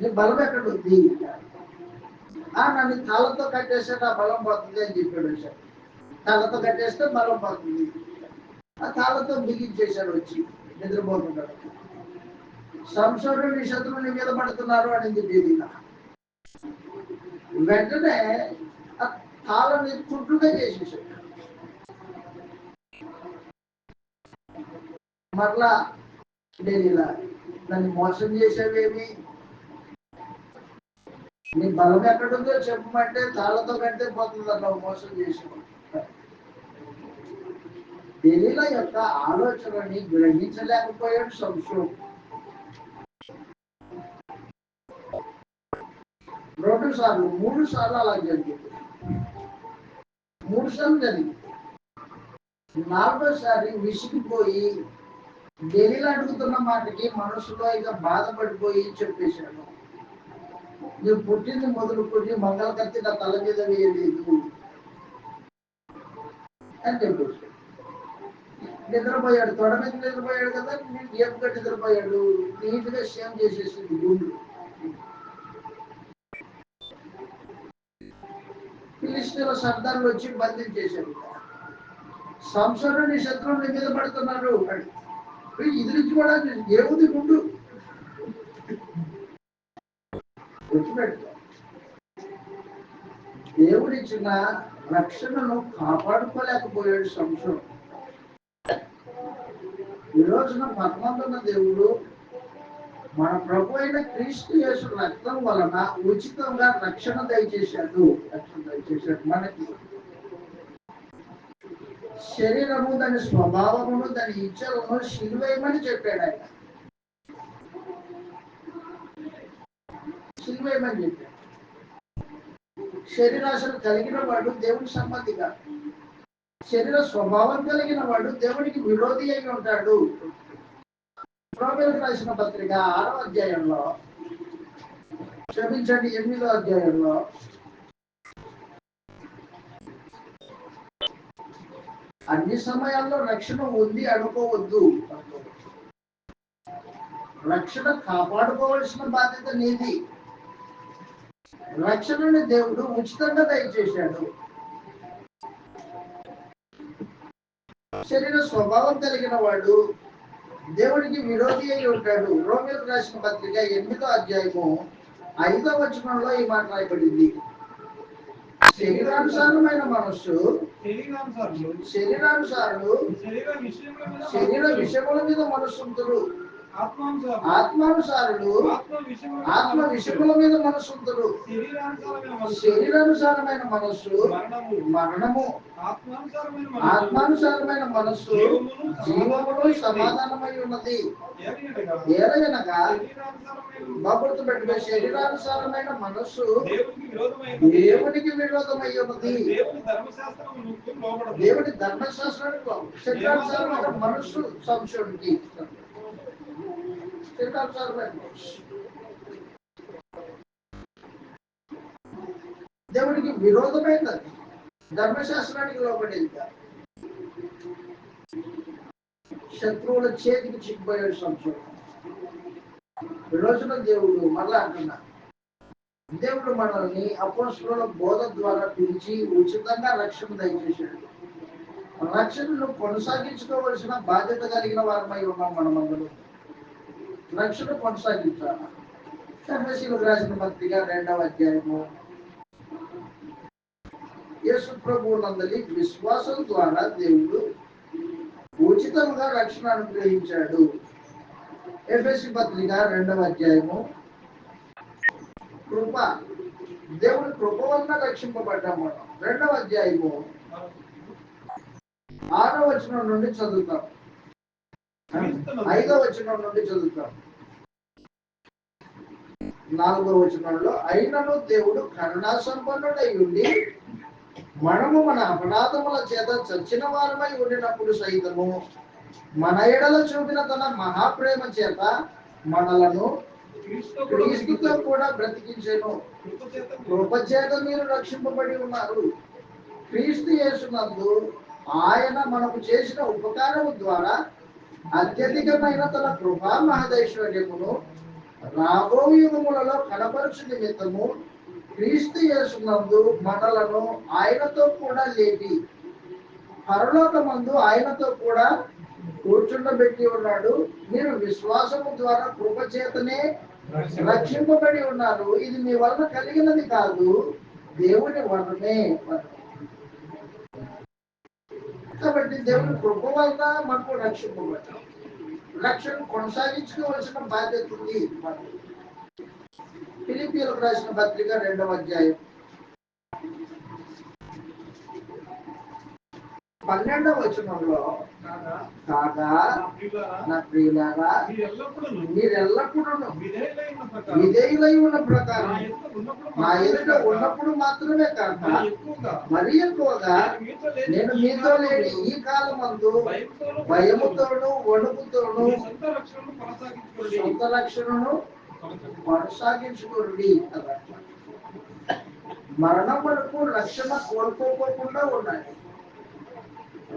నీ బలం ఎక్కడుంది? నన్ను తాళతో కట్టేస్తే నా బలం పోతుంది అని చెప్పాడు. తాళతో కట్టేస్తే బలం పోతుంది. ఆ తాళతో బిగించేశాడు. వచ్చి నిద్రపోతున్నాడు. సంసోను నీ శత్రువుని మీద పడుతున్నారు అని తెలియదు. వెంటనే ఆ తాళని చుట్టూగా చేసేసాడు. మరలా ఢిల్లీలా నన్ను మోసం చేసేవేమి, నీ బలం ఎక్కడుందో చెప్పమంటే తాళతో కంటే పోతుంది అన్నావు, మోసం చేసావు. ఢిల్లీల యొక్క ఆలోచనని గ్రహించలేకపోయాడు సంసోను. 2 సార్లు 3 సార్లు అలా జరిగింది. 3 సార్లు జరిగింది. 4వసారి విసిగిపోయి ఢిల్లీలో అడుగుతున్న మాటకి మనసులో ఇక బాధపడిపోయి చెప్పేశాడు, నువ్వు పుట్టింది మొదలుకొని మంగళకత్తి నా తల మీద వేయలేదు అని చెప్పేసి నిద్రపోయాడు. తొడ మీద నిద్రపోయాడు కదా, ఏపుగా నిద్రపోయాడు. నీట్గా సేమ్ చేసేసింది గుండు. ఫిలిస్తీన్ల సర్దారులు వచ్చి బంధించేశారు. సంసోనుని శత్రువుని మీద పడుతున్నారు. ఎదిరించుకోవడానికి ఏముంది గుండు గుర్తుపెట్టుకో. దేవుడిచ్చిన రక్షణను కాపాడుకోలేకపోయాడు సంసోను. ఈ రోజున పరమందున్న దేవుడు మన ప్రభు అయిన క్రీస్తు యేసు రక్తం వలన ఉచితంగా రక్షణ దయచేశాడు. మనకి శరీరము, దాని స్వభావమును, దాని ఇచ్చలను శిలువేయమని చెప్పాడు ఆయన. శిలువేయమని చెప్పాడు. శరీరాశలు కలిగిన వాడు దేవుని సంబంధి కాదు. శరీర స్వభావం కలిగిన వాడు దేవునికి విరోధి అయి ఉంటాడు. రోమీయులకు రాసిన పత్రిక 6వ అధ్యాయంలో, క్షమించండి 8వ అధ్యాయంలో అన్ని సమయాల్లో రక్షణ ఉంది అనుకోవద్దు. రక్షణ కాపాడుకోవాల్సిన బాధ్యత నీది. రక్షణని దేవుడు ఉచితంగా దయచేశాడు. శరీర స్వభావం కలిగిన వాడు దేవుడికి విరోధి అయి ఉంటాడు. రోమీయులకు రాసిన పత్రిక 8వ అధ్యాయము 5వ వచనంలో ఈ మాట రాయబడింది. శరీరానుసారమైన మనస్సు శరీరానుసారులు శరీర విషయముల మీద మనస్సుంతురు. ఆత్మానుసారులు ఆత్మ విషయముల మీద మనస్సుంతురు. శరీరానుసారమైన మనస్సు మరణము, ఆత్మానుసారమైన మనస్సు జీవమును సమాధానమై ఉన్నది. ఏలయనగా బాబుతో పెట్టుకో, శరీరానుసారమైన మనస్సు దేవునికి విరోధమై ఉన్నది. దేవుడి ధర్మశాస్త్రానికి శరీరానుసారమైన మనస్సు సంశోనికి దేవుడికి విరోధమైనది, ధర్మశాస్త్రానికి లోబడేది. శత్రువుల చేతికి చిక్కిపోయాడు సంశోధన. ఈ రోజున దేవుడు మళ్ళా అంటున్నా, దేవుడు మనల్ని అపోస్తలుల బోధ ద్వారా పిలిచి ఉచితంగా రక్షణ దయచేశాడు. రక్షణను కొనసాగించుకోవలసిన బాధ్యత కలిగిన వారమై ఉన్నాం మనమందరూ. రక్షణ కొనసాగించాలి. ఎఫెసీయులకు రాసిన పత్రిక 2వ అధ్యాయము, యేసు ప్రభువునందలి విశ్వాసం ద్వారా దేవుడు ఉచితంగా రక్షణ అనుగ్రహించాడు. ఎఫెసీ పత్రిక 2వ అధ్యాయము, కృప, దేవుడి కృప వలన రక్షింపబడ్డాము. 2వ అధ్యాయము 6వ వచనం నుండి చదువుతాం, 5వ వచనం నుండి చదువుతాం. 4వ వచనంలో, అయినను దేవుడు కరుణా సంపన్నుడై ఉండి మనము మన అపరాధముల చేత చచ్చిన వారమై ఉండినప్పుడు సైతము మన ఎడల చూపిన తన మహాప్రేమ చేత మనలను క్రీస్తుతో కూడా బ్రతికించెను. కృపచేత మీరు రక్షింపబడి ఉన్నారు. క్రీస్తు యేసునందు ఆయన మనకు చేసిన ఉపకారము ద్వారా అత్యధికమైన తన కృపా మహదైశ్వర్యమును రాబో యుగములలో కనపరచు నిమిత్తము క్రీస్తు యేసునందు మనలను ఆయనతో కూడా లేపి పరలోకమందు ఆయనతో కూడా కూర్చుండబెట్టి ఉన్నాడు. మీరు విశ్వాసము ద్వారా కృపచేతనే రక్షింపబడి ఉన్నారు. ఇది మీ వలన కలిగినది కాదు, దేవుని వలనే. కాబట్టి దేవుని కృప వలన మనకు రక్షింపబడ్డాం. రక్షణ కొనసాగించుకోవాల్సిన బాధ్యత ఉంది. ఫిలిప్పీయులకు రాసిన పత్రిక 2వ అధ్యాయం 12వ వచనంలో, కాగా నా ప్రియులారా మీరెల్లప్పుడూ విధేయులై ఉన్న ప్రకారం నా ఎదుట ఉన్నప్పుడు మాత్రమే కాక మరీ ఎక్కువగా నేను మీతో లేని ఈ కాలమందు భయముతోను వణుకుతోను సొంత రక్షణను కొనసాగించుకోండి. మరణం వరకు రక్షణ కోల్పోకుండా ఉండాలి.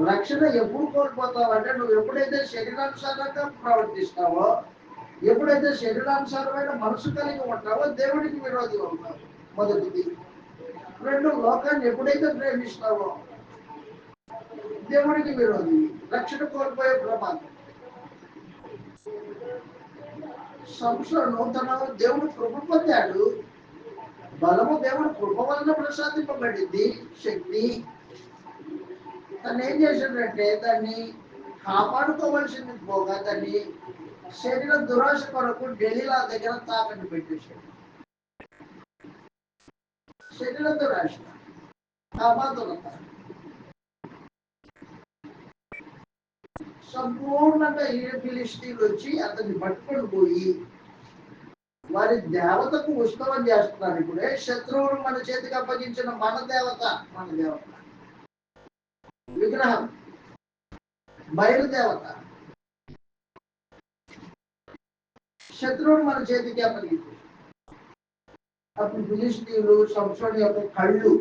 రక్షణ ఎప్పుడు కోల్పోతావు అంటే, నువ్వు ఎప్పుడైతే శరీరానుసారంగా ప్రవర్తిస్తావో, ఎప్పుడైతే శరీరానుసారమైన మనసు కలిగి ఉంటావో దేవుడికి విరోధి ఉంటావు. మొదటిది రెండు, లోకాన్ని ఎప్పుడైతే ప్రేమిస్తావో దేవుడికి విరోధి, రక్షణ కోల్పోయే ప్రమాదం. సంసోను తన దేవుడు కృప పొందాడు, బలము దేవుడు కృప వలన ప్రసాదింపబడింది, శక్తి. తను ఏం చేశాడంటే దాన్ని కాపాడుకోవలసింది పోగా దాన్ని శరీర దురాశ కొరకు ఢిల్లీలా దగ్గర తాకట్టు పెట్టేశాడు. శరీర దురాశ, కాపాడుతున్నత సంపూర్ణంగా ఈ ఫిలిష్తీన్లు వచ్చి అతన్ని పట్టుకొని పోయి వారి దేవతకు ఉత్సవం చేస్తున్నారు. ఇప్పుడే శత్రువులు మన చేతికి అప్పగించిన మన దేవత విగ్రహం, బయలుదేవత శత్రువులు మన చేతికి అప్పగించారు. అప్పుడు ఫిలిష్తీయులు సంసోను యొక్క కళ్ళు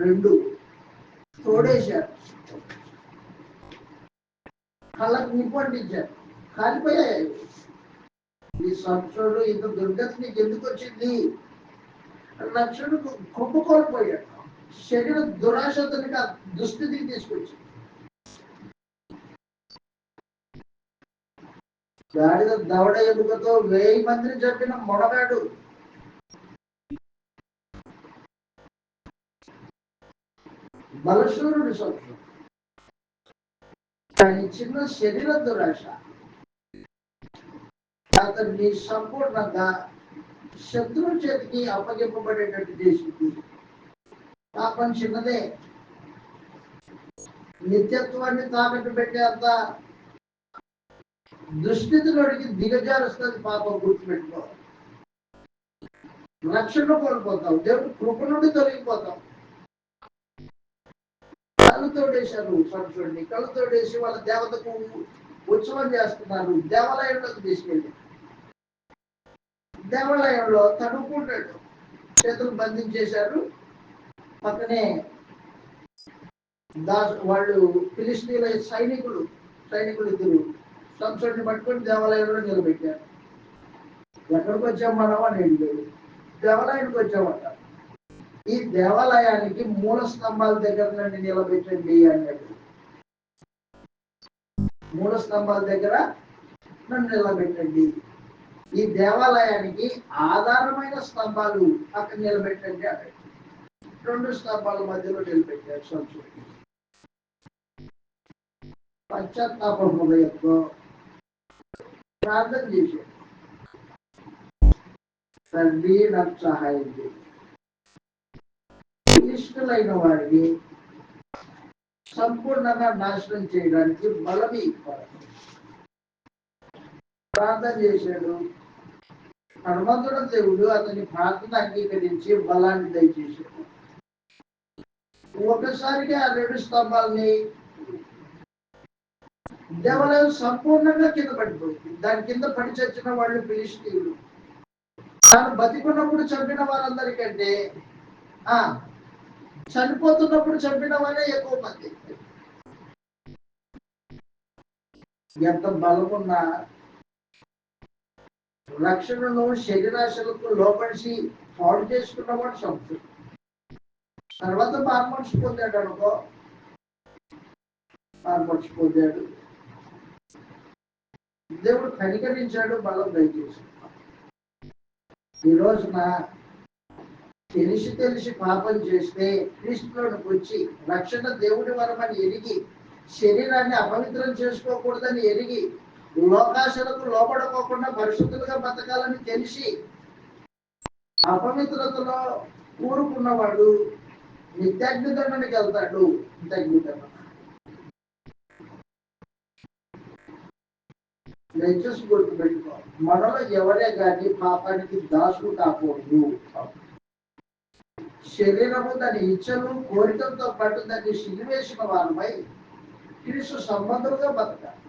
రెండు తోడేశారు, కళ్ళకు నిప్పంటించారు, కాలిపోయాయి. ఈ సంసోను ఇంత దుర్గతి నీకు ఎందుకు వచ్చింది? రక్షణ కృప కోల్పోయాడు. శరీర దురాశతనికి ఆ దుస్థితికి తీసుకొచ్చింది. గాడిద దవడ ఎముకతో 1000 మందిని చెప్పిన మొడగాడు. బలశూరుడు సంసోను. కానీ చిన్న శరీర దురాశ అతన్ని సంపూర్ణంగా శత్రువు చేతికి అప్పగింపబడేటట్టు చేసింది. పాపం చిన్నదే, నిత్యత్వాన్ని తాకట్టు పెట్టేంత దుస్థితిలోనికి దిగజారుస్తుంది పాపం. గుర్తుపెట్టుకో, రక్షణ కోల్పోతావు, దేవుడు కృప నుండి తొలగిపోతావు. కళ్ళు తోడేశారు సంసోన్ని, కళ్ళు తోడేసి వాళ్ళ దేవతకు ఉత్సవం చేస్తున్నారు. దేవాలయంలోకి తీసుకెళ్ళి దేవాలయంలో తడుపుకుంటాడు, చేతులు బంధించేశారు. పక్కనే వాళ్ళు ఫిలిష్తీయుల సైనికులు ఇద్దరు సంసోన్ని పట్టుకొని దేవాలయంలో నిలబెట్టారు. ఎక్కడికి వచ్చాం మనం అని అడిగాడు. దేవాలయానికి వచ్చామంట. ఈ దేవాలయానికి మూల స్తంభాల దగ్గర నుండి నిలబెట్టండి అన్నాడు. మూల స్తంభాల దగ్గర నన్ను నిలబెట్టండి. ఈ దేవాలయానికి ఆధారమైన స్తంభాలు అక్కడ నిలబెట్టండి అన్నాడు. 2 స్తంభాల మధ్యలో నిలబెట్టాడు సంసోను. పశ్చాత్తాప హృదయంతో ప్రార్థన చేశాడు, తండ్రి నాకు సహాయం చేయి, ఇష్టలైన వాడిని సంపూర్ణంగా నాశనం చేయడానికి బలమి ఇవ్వాలి. ప్రార్థన చేశాడు. హనుమంతుడు దేవుడు అతని ప్రార్థన అంగీకరించి బలాన్ని దయచేశాడు. ఒకసారిగా ఆ 2 స్తంభాలని దేవాలయం సంపూర్ణంగా కింద పడిపోయింది. దాని కింద పడి చచ్చిన వాళ్ళు ఫిలిష్తీయులు. తాను బతికున్నప్పుడు చంపిన వారందరికంటే చనిపోతున్నప్పుడు చంపిన వారే ఎక్కువ మంది. ఎంత బలమున్నా రక్షణను శరీరాశలకు లోపడిసి పాడు చేసుకున్నవాడు సంపూర్ణ. తర్వాత మార్మర్చి పొందాడు అనుకో, మార్మర్చి పొందాడు. దేవుడు కనికరించాడు, బలం దయచేసాడు. ఈ రోజున తెలిసి పాపం చేస్తే క్రీస్తులోకి వచ్చి రక్షణ దేవుడి వరమని ఎరిగి శరీరాన్ని అపవిత్రం చేసుకోకూడదని ఎరిగి లోకాశలకు లోపడుకోకుండా పరిశుద్ధులుగా బతకాలని తెలిసి అపవిత్రతలో కూరుకున్నవాడు నిత్యాగ్నిదండానికి వెళ్తాడు. నిత్యాగ్నిదండం దయచేసి గుర్తుపెట్టుకో, మనలో ఎవరే కానీ పాపానికి దాసులు కాకూడదు. శరీరము దాని ఇచ్చలు కోరికలతో పాటు దాన్ని సిలివేసిన వారమై క్రీస్తు సంబంధులుగా బతకాలి.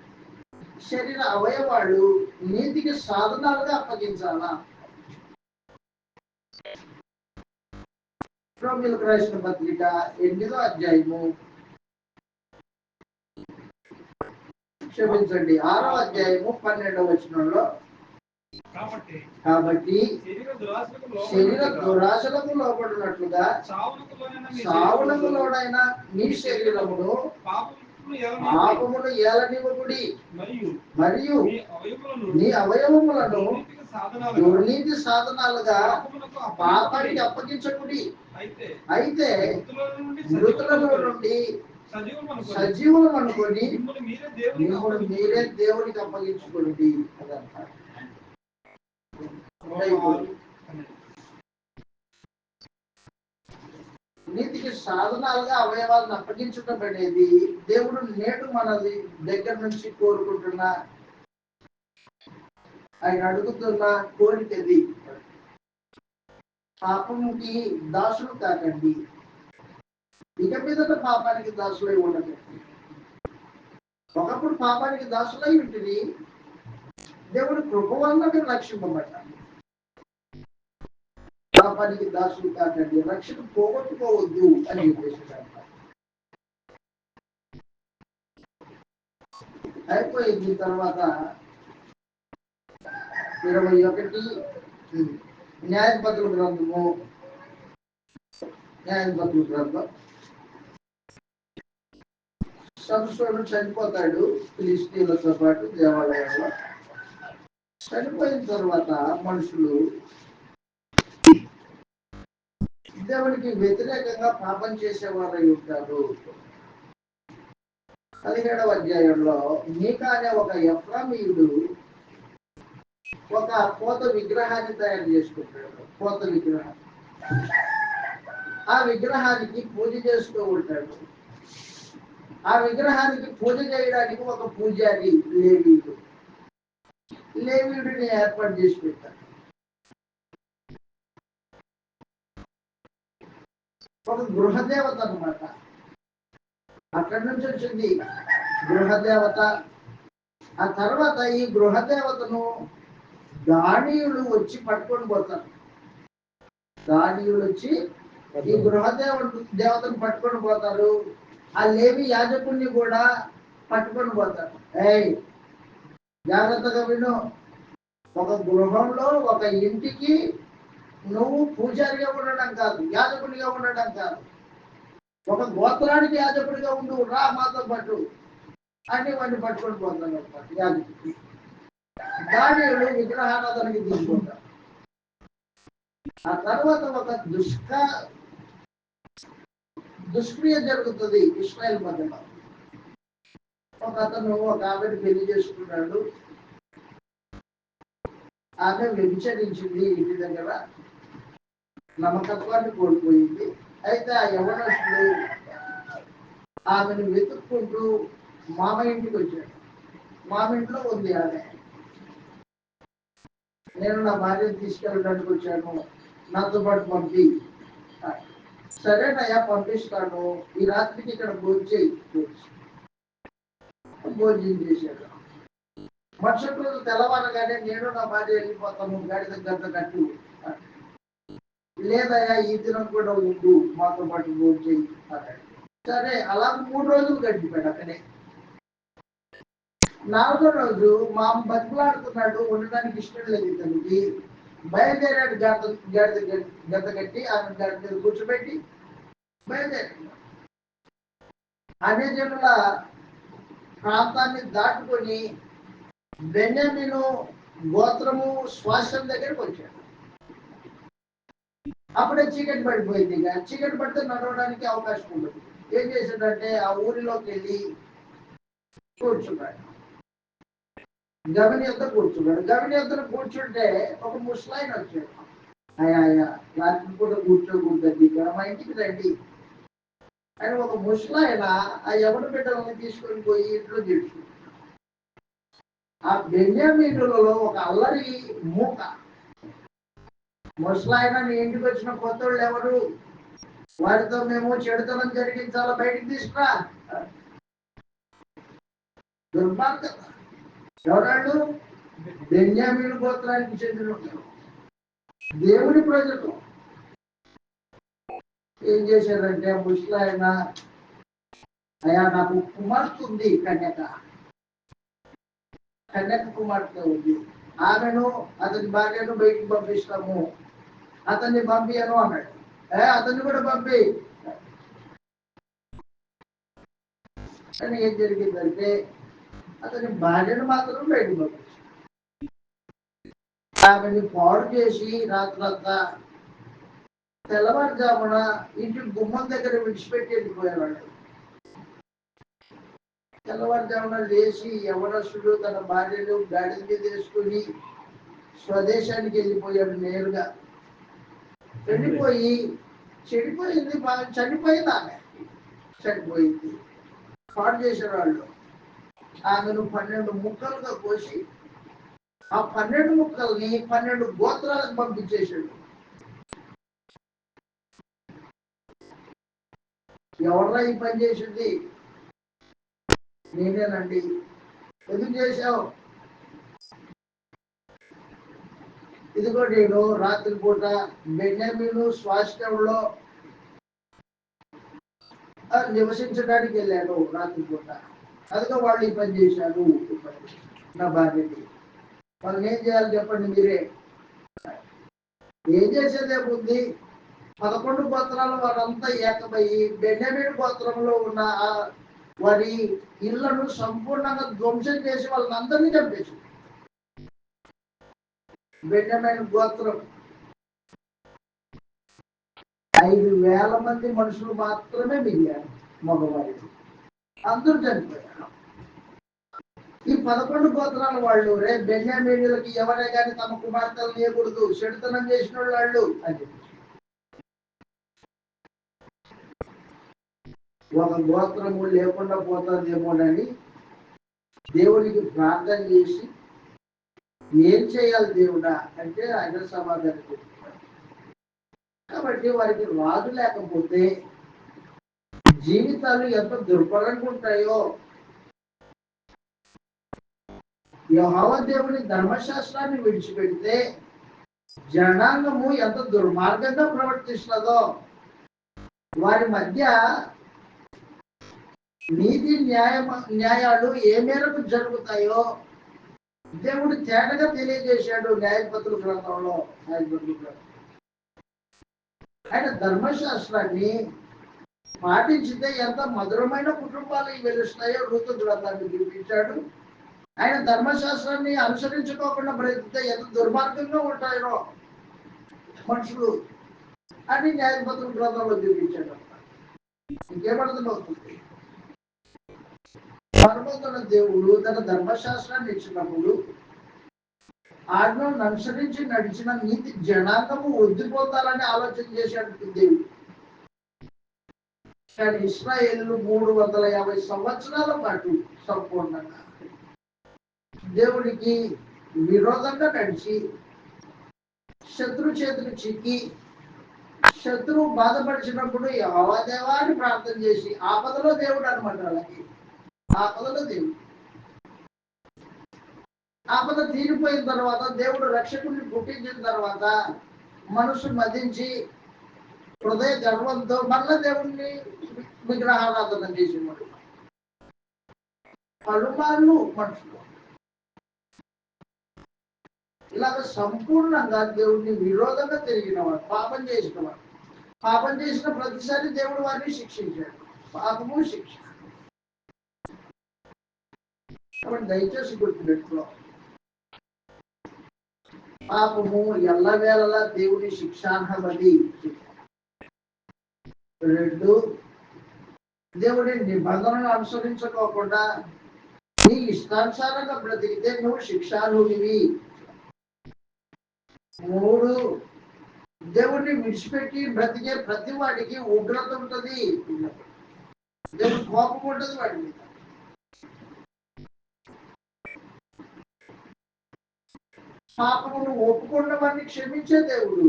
శరీర అవయవాలు నీతికి సాధనాలుగా అప్పగించాలా. రోమీయులకు రాసిన పత్రిక 8వ అధ్యాయము 6వ అధ్యాయము 12వ వచనంలో కాబట్టి శరీర దురాశలకు లోపడినట్లుగా సావునకు లోడైన నీ శరీరమును పాపమును ఏలనివ్వకుడి, మరియు నీ అవయవములను దుర్నీతి సాధనాలుగా పాపానికి అప్పగించకుడి. అయితే మృతులలో నుండి సజీవులు అనుకొని మిమ్మల్ని మీరే దేవునికి అప్పగించుకోండి. నీతికి సాధనాలుగా అవయవాలను అప్పగించడం అనేది దేవుడు నేడు మనది దగ్గర నుంచి కోరుకుంటున్న, ఆయన అడుగుతున్న కోరికది. పాపముకి దాసులు కాకండి, ఇక మీదట పాపానికి దాసులై ఉండకండి. ఒకప్పుడు పాపానికి దాసులై ఉంటుంది, దేవుడు కృప వల్ల మీరు రక్షింపబడ్డారు. పాపానికి దాసులు కాకండి, రక్షణ పోగొట్టుకోవద్దు అని చెప్పేసి అయిపోయింది. తర్వాత 21 న్యాయపత్రుల గ్రంథము, న్యాయపత్రుల గ్రంథం. సంసోను చనిపోతాడు ఫిలిష్తీయులతో పాటు దేవాలయంలో. చనిపోయిన తర్వాత మనుషులు దేవునికి వ్యతిరేకంగా పాపం చేసేవారై ఉంటారు. 17వ అధ్యాయంలో మీకా అనే ఒక ఎఫ్రామీయుడు ఒక పోత విగ్రహాన్ని తయారు చేసుకుంటాడు. పోత విగ్రహం, ఆ విగ్రహానికి పూజ చేస్తూ ఉంటాడు. ఆ విగ్రహానికి పూజ చేయడానికి ఒక పూజారి లేవీయుడిని ఏర్పాటు చేసి పెట్టారు. ఒక గృహదేవత అన్నమాట. అక్కడి నుంచి వచ్చింది గృహదేవత. ఆ తర్వాత ఈ గృహదేవతను దానీయులు వచ్చి పట్టుకొని పోతారు. దానీయులు వచ్చి ఈ దేవతను పట్టుకొని పోతారు. ఆ లేవి యాజకుడిని కూడా పట్టుకొని పోతారు. జాగ్రత్తగా విను, ఒక గృహంలో ఒక ఇంటికి నువ్వు పూజారిగా ఉండడం కాదు, యాజకుడిగా ఉండడం కాదు, ఒక గోత్రానికి యాజకుడిగా ఉండు, రా మాతో పాటు అని వాడిని పట్టుకొని పోతాను యాజకుడికి. దానీయులు విగ్రహారాధనకి తీసుకుంటారు. ఆ తర్వాత ఒక దుష్క్రియ జరుగుతుంది ఇశ్రాయేల్ మధ్యలో. ఒక అతను ఒక ఆమెను పెళ్లి చేసుకున్నాడు. ఆమె వ్యభిచరించింది, ఇంటి దగ్గర నమ్మకత్వాన్ని కోల్పోయింది. అయితే ఆ యవనస్తుడు ఆమెను వెతుక్కుంటూ మామ ఇంటికి వచ్చాడు. మామ ఇంట్లో ఉంది ఆమె. నేను నా భార్యను తీసుకెళ్ళడానికి వచ్చాను, నాతో పాటు పంపి. సరేనయ్యా పంపిస్తాను, ఈ రాత్రికి ఇక్కడ భోజనం చేశాడు. మరుసటి రోజు తెల్లవారగానే నేను నా భార్య వెళ్ళిపోతాము, గాడి దగ్గర కట్టు. లేదయ్యా ఈ దినం కూడా ఉండు, మాతో పాటు భోజనం అన్నాడు. సరే, అలా 3 రోజులు గడిపాడు అక్కడే. 4వ రోజు మా బతుకులాడుతున్నాడు, ఉండడానికి ఇష్టం లేదు ఇతనికి. బయలుదేరాడు, గద్ద కట్టి ఆమె గాడి మీద కూర్చోబెట్టి బయలుదేరాడు. అన్యజనుల ప్రాంతాన్ని దాటుకొని బెన్యామీను గోత్రము శ్వాసం దగ్గరికి వచ్చాడు. అప్పుడే చీకటి పడిపోయింది. ఇక చీకటి పడితే నడవడానికి అవకాశం ఉండదు. ఏం చేశాడంటే ఆ ఊరిలోకి వెళ్ళి కూర్చున్నాడు. గవిని యొద్ద కూర్చున్నాడు. గవిని యొద్ద కూర్చుంటే ఒక ముసలాయన వచ్చాడు. అయ్యా రాత్రి కూడా కూర్చోకూడదండి, ఇక్కడ మా ఇంటికి రండి అని ఒక ముసలాయన ఆ యవన బిడ్డలను తీసుకొని పోయి ఇంట్లో చేర్చుకున్నాడు. ఆ బెన్యామీనులలో ఒక అల్లరి మూక, ముసలాయన నీ ఇంటికి వచ్చిన కొత్త వాళ్ళు ఎవరు, వారితో మేము చెడుతనం జరిగించాలా, బయటికి తీసుకురా. దుర్మార్గత. ఎవరాళ్ళు? బెన్యామీను గోత్రానికి చెందిన దేవుని ప్రజలు. ఏం చేశారంటే ముసలాయన, అయ్యా నాకు కుమార్తె ఉంది, కన్యక కుమార్తె ఉంది, ఆమెను అతని భార్యను బయటికి పంపిస్తాము, అతన్ని పంపియను అన్నాడు. అతన్ని కూడా పంపి. కానీ ఏం జరిగిందంటే అతని భార్యను మాత్రం బయటికి పంపించాడు. ఆమెని పాడు చేసి రాత్రంతా తెల్లవారుజామున ఇంటి గుమ్మం దగ్గర విడిచిపెట్టి వెళ్ళిపోయేవాడు. తెల్లవారుజామున లేచి యవనస్తుడు తన భార్యను గాడి మీద వేసుకుని స్వదేశానికి వెళ్ళిపోయాడు. నేరుగా చెడిపోయింది బాగా, చనిపోయింది. ఆమె చనిపోయింది. పాడు చేసిన వాళ్ళు ఆమెను 12 ముక్కలుగా కోసి ఆ 12 ముక్కల్ని 12 గోత్రాలకు పంపించేశాడు. ఎవరా ఈ పని చేసింది? నేనేనండి. ఎందుకు చేశావు? ఇదిగో నేను రాత్రిపూట బెన్యామీను స్వాస్థ్యంలో నివసించడానికి వెళ్ళాను. రాత్రిపూట అదిగో వాళ్ళు ఈ పని చేశారు. నా భార్యని వాళ్ళని ఏం చేయాలి చెప్పండి మీరే. ఏం చేసేదే ఉంది? 11 గోత్రాల వారంతా ఏకమయ్యి బెన్యామీను గోత్రంలో ఉన్న వారి ఇళ్లను సంపూర్ణంగా ధ్వంసం చేసి వాళ్ళందరినీ చంపేసి, బెన్యామీను గోత్రం 5,000 మంది మనుషులు మాత్రమే మిగిలారు. మగవాళ్ళు అందరూ చనిపోయారు. ఈ 11 గోత్రాల వాళ్ళు రేపు బెన్యామీనులకి ఎవరే కానీ తమ కుమార్తెలు లేకూడదు, చెడుతనం చేసిన వాళ్ళు అని చెప్పి ఒక గోత్రము లేకుండా పోతుందేమోనని దేవుడికి ప్రార్థన చేసి ఏం చేయాలి దేవుడా అంటే ఆయన సమాధానం చెప్తారు. కాబట్టి వారికి రాజు లేకపోతే జీవితాలు ఎంత దుర్భరంగా ఉంటాయో, యెహోవా దేవుని ధర్మశాస్త్రాన్ని విడిచిపెడితే జనాంగము ఎంత దుర్మార్గంగా ప్రవర్తిస్తుందో, వారి మధ్య నీతి న్యాయాలు ఏ మేరకు జరుగుతాయో దేవుడు తేటగా తెలియజేశాడు న్యాయపత్రుల గ్రంథంలో. ఆయన ధర్మశాస్త్రాన్ని పాటించితే ఎంత మధురమైన కుటుంబాలు వెలుస్తాయో ఋతు గ్రంథాన్ని చూపించాడు. ఆయన ధర్మశాస్త్రాన్ని అనుసరించుకోకుండా బ్రతికితే ఎంత దుర్మార్గంగా ఉంటాయో మనుషులు అని న్యాయపత్రుల గ్రంథంలో చూపించాడు. ఇంకేమర్థమవుతుంది? పరమోన్నత దేవుడు తన ధర్మశాస్త్రాన్ని ఇచ్చినప్పుడు ఆజ్ఞను అనుసరించి నడిచిన నీతి జనాంగము వద్దిపోతారని ఆలోచన చేశాడు దేవుడు. కానీ ఇశ్రాయేలు 350 సంవత్సరాల పాటు సంపూర్ణంగా దేవుడికి విరోధంగా నడిచి శత్రు చేతులు చిక్కి శత్రువు బాధపడిచినప్పుడు యెహోవా దేవా అని ప్రార్థన చేసి ఆపదలో దేవుడు అనమాట. అలాగే ఆపదలో దేవుడు, ఆపద తీరిపోయిన తర్వాత దేవుడు రక్షకుడిని పుట్టించిన తర్వాత మనసు మదించి హృదయ గర్వంతో మళ్ళా దేవుణ్ణి విగ్రహారాధన చేసేవాడు. పలుమార్లు మనుషులు ఇలాగ సంపూర్ణంగా దేవుడిని విరోధంగా తిరిగినవాడు, పాపం చేసినవాడు. పాపం చేసిన ప్రతిసారి దేవుడు వారిని శిక్షించాడు. పాపము శిక్ష. కాబట్టి దయచేసి గుర్తుపెట్టుకో, పాపము ఎల్లవేళలా దేవుని శిక్షార్హమని. 2, దేవుడి నిబంధనలు అనుసరించుకోకుండా నీ ఇష్టానుసారంగా బ్రతికితే నువ్వు శిక్షార్హుడివి. 3, దేవుడిని విడిచిపెట్టి బ్రతికే ప్రతి వాడికి ఉగ్రత ఉంటుంది. దేవుడి కోపం ఉంటుంది వాడి మీద. పాపమును ఒప్పుకున్న వాడిని క్షమించే దేవుడు,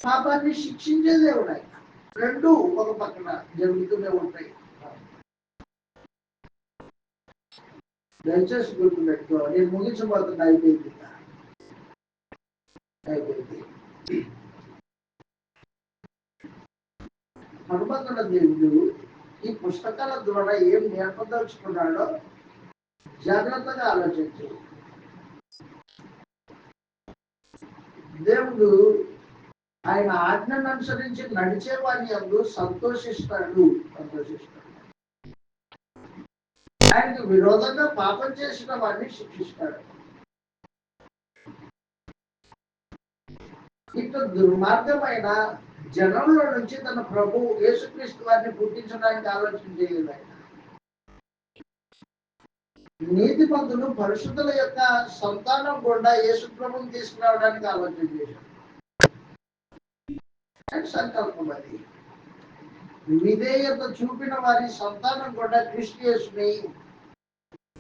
పాపాన్ని శిక్షించే దేవుడు. ఆయన 2 ఒక పక్కన జరుగుతూనే ఉంటాయి. దయచేసి గుర్తుపెట్టుకో. నేను ముగించబోతున్నా. అయిపోయింది. హనుమంతుల దేవుడు ఈ పుస్తకాల ద్వారా ఏం నేర్పదలుచుకున్నాడో జాగ్రత్తగా ఆలోచించు. దేవుడు ఆయన ఆజ్ఞను అనుసరించి నడిచే వారి యందు సంతోషిస్తాడు. ఆయనకు విరోధంగా పాపం చేసిన వారిని శిక్షిస్తాడు. ఇక దుర్మార్గమైన జనంలో నుంచి తన ప్రభు యేసుక్రీస్తు వారిని పుట్టించడానికి ఆలోచన చేయలేదు ఆయన. నీతిమంతులు పరిశుద్ధుల యొక్క సంతానం కూడా యేసు ప్రభుని తీసుకురావడానికి ఆలోచన చేశారు. సంకల్పం అది. విధేయత చూపిన వారి సంతానం కూడా క్రీస్తు యేసుని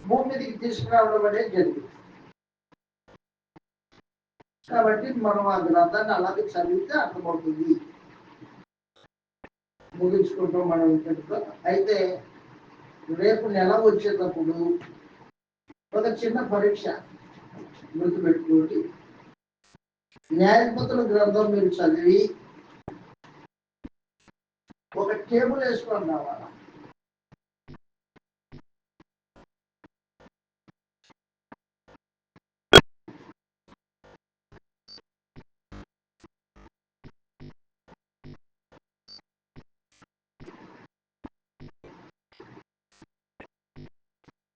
భూమి మీదకి తీసుకురావడం అనేది జరిగింది. కాబట్టి మనం ఆ గ్రంథాన్ని అలాగే చదివితే అర్థమవుతుంది. ముగించుకుంటాం మనం ఇక్కడితో. అయితే రేపు నెల వచ్చేటప్పుడు ఒక చిన్న పరీక్ష గుర్తుపెట్టుకోండి. న్యాయపతుల గ్రంథం మీరు చదివి ఒక టేబుల్ వేసుకొని రావాలా.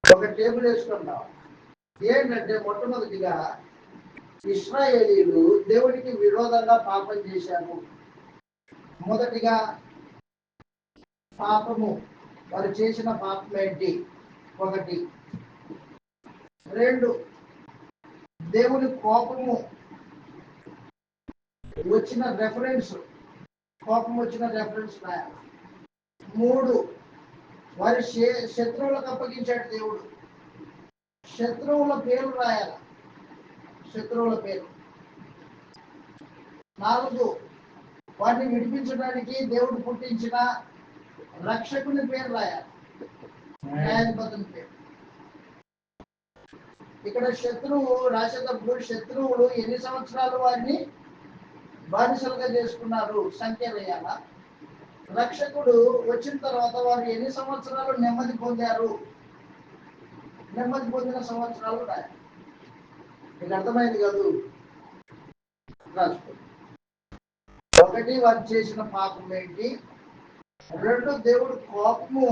ఒక టేబుల్ వేసుకొని రావాలి. ఏంటంటే మొట్టమొదటిగా ఇశ్రాయేలీయులు దేవుడికి విరోధంగా పాపం చేశారు. మొదటిగా పాపము, వారు చేసిన పాపం ఏంటి? 1. 2, దేవుని కోపము వచ్చిన రెఫరెన్స్, కోపం వచ్చిన రెఫరెన్స్ రాయాలి. 3, వారి శత్రువులకు అప్పగించాడు దేవుడు, శత్రువుల పేరు రాయాలి, శత్రువుల పేరు. 4, వారిని విడిపించడానికి దేవుడు పుట్టించిన రక్షకుని పేరు రాయాలి, న్యాయాధిపతుని పేరు. ఇక్కడ శత్రువు రాసేటప్పుడు శత్రువులు ఎన్ని సంవత్సరాలు వారిని బానిసలుగా చేసుకున్నారు సంఖ్య వేయాల. రక్షకుడు వచ్చిన తర్వాత వారు ఎన్ని సంవత్సరాలు నెమ్మది పొందారు, నెమ్మది పొందిన సంవత్సరాలు రాయాలి. మీకు అర్థమైంది కాదు? రాసుకో. 1, వారు చేసిన పాపం ఏంటి? 2, దేవుడు కోపము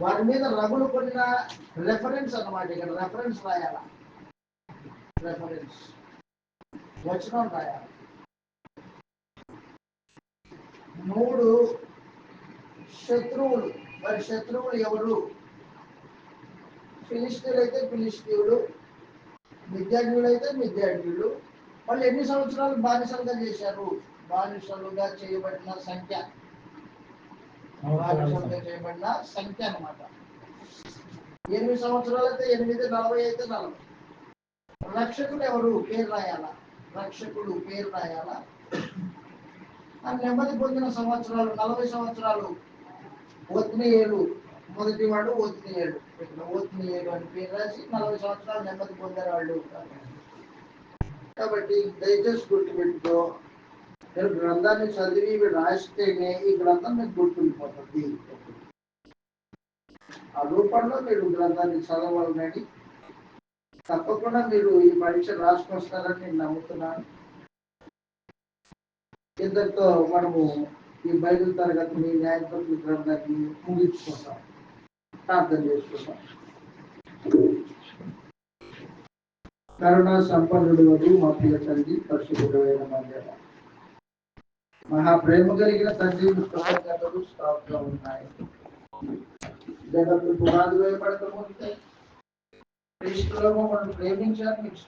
వారి మీద రగులు కొన్న రెఫరెన్స్ అన్నమాట. ఇక్కడ రెఫరెన్స్ రాయాల, రెఫరెన్స్ వచనం రాయాలి. 3, శత్రువులు, వారి శత్రువులు ఎవరు? ఫిలిష్తీయులు అయితే ఫిలిష్తీయులు, మిద్యాన్యులు అయితే మిద్యాన్యులు. వాళ్ళు ఎన్ని సంవత్సరాలు బానిసలుగా చేశారు? బానిసలుగా చేయబడిన సంఖ్య, బానిసలుగా చేయబడిన సంఖ్య అన్నమాట. 8 సంవత్సరాలు అయితే 8, 40 అయితే 40. రక్షకుడు ఎవరు? పేరు రాయాలా, రక్షకుడు పేరు రాయాలా. ఆ నెమ్మది పొందిన సంవత్సరాలు 40 సంవత్సరాలు. ఒత్నియేలు మొదటివాడు ఒత్నియేలు. ఇక్కడ ఒత్నియేలు అని పేరు రాసి 40 సంవత్సరాలు నెమ్మది పొందారు వాళ్ళు. కాబట్టి దయచేసి గుర్తుపెట్టుకో, మీరు గ్రంథాన్ని చదివి ఇవి రాస్తేనే ఈ గ్రంథం మీకు గుర్తుండిపోతుంది. ఆ రూపంలో మీరు గ్రంథాన్ని చదవాలని తప్పకుండా మీరు ఈ పరీక్ష రాసుకొస్తారని నేను నమ్ముతున్నాను. ఇంతటితో మనము ఈ బైబిల్ తరగతిని, న్యాయపతుల గ్రంథాన్ని ముగించుకుంటాం. ప్రార్థన చేసుకుంటాం. కరుణా సంపన్నుడు అని మా ప్రియ తండ్రి, పరిశుద్ధుడైన మందిర మహాప్రేమ కలిగిన తండ్రి, కృతజ్ఞతలు స్తోత్రం ఉన్నాయి. జగత్తు పునాది వేయబడక ముందే క్రీస్తులో మనం ప్రేమించారు. మీకు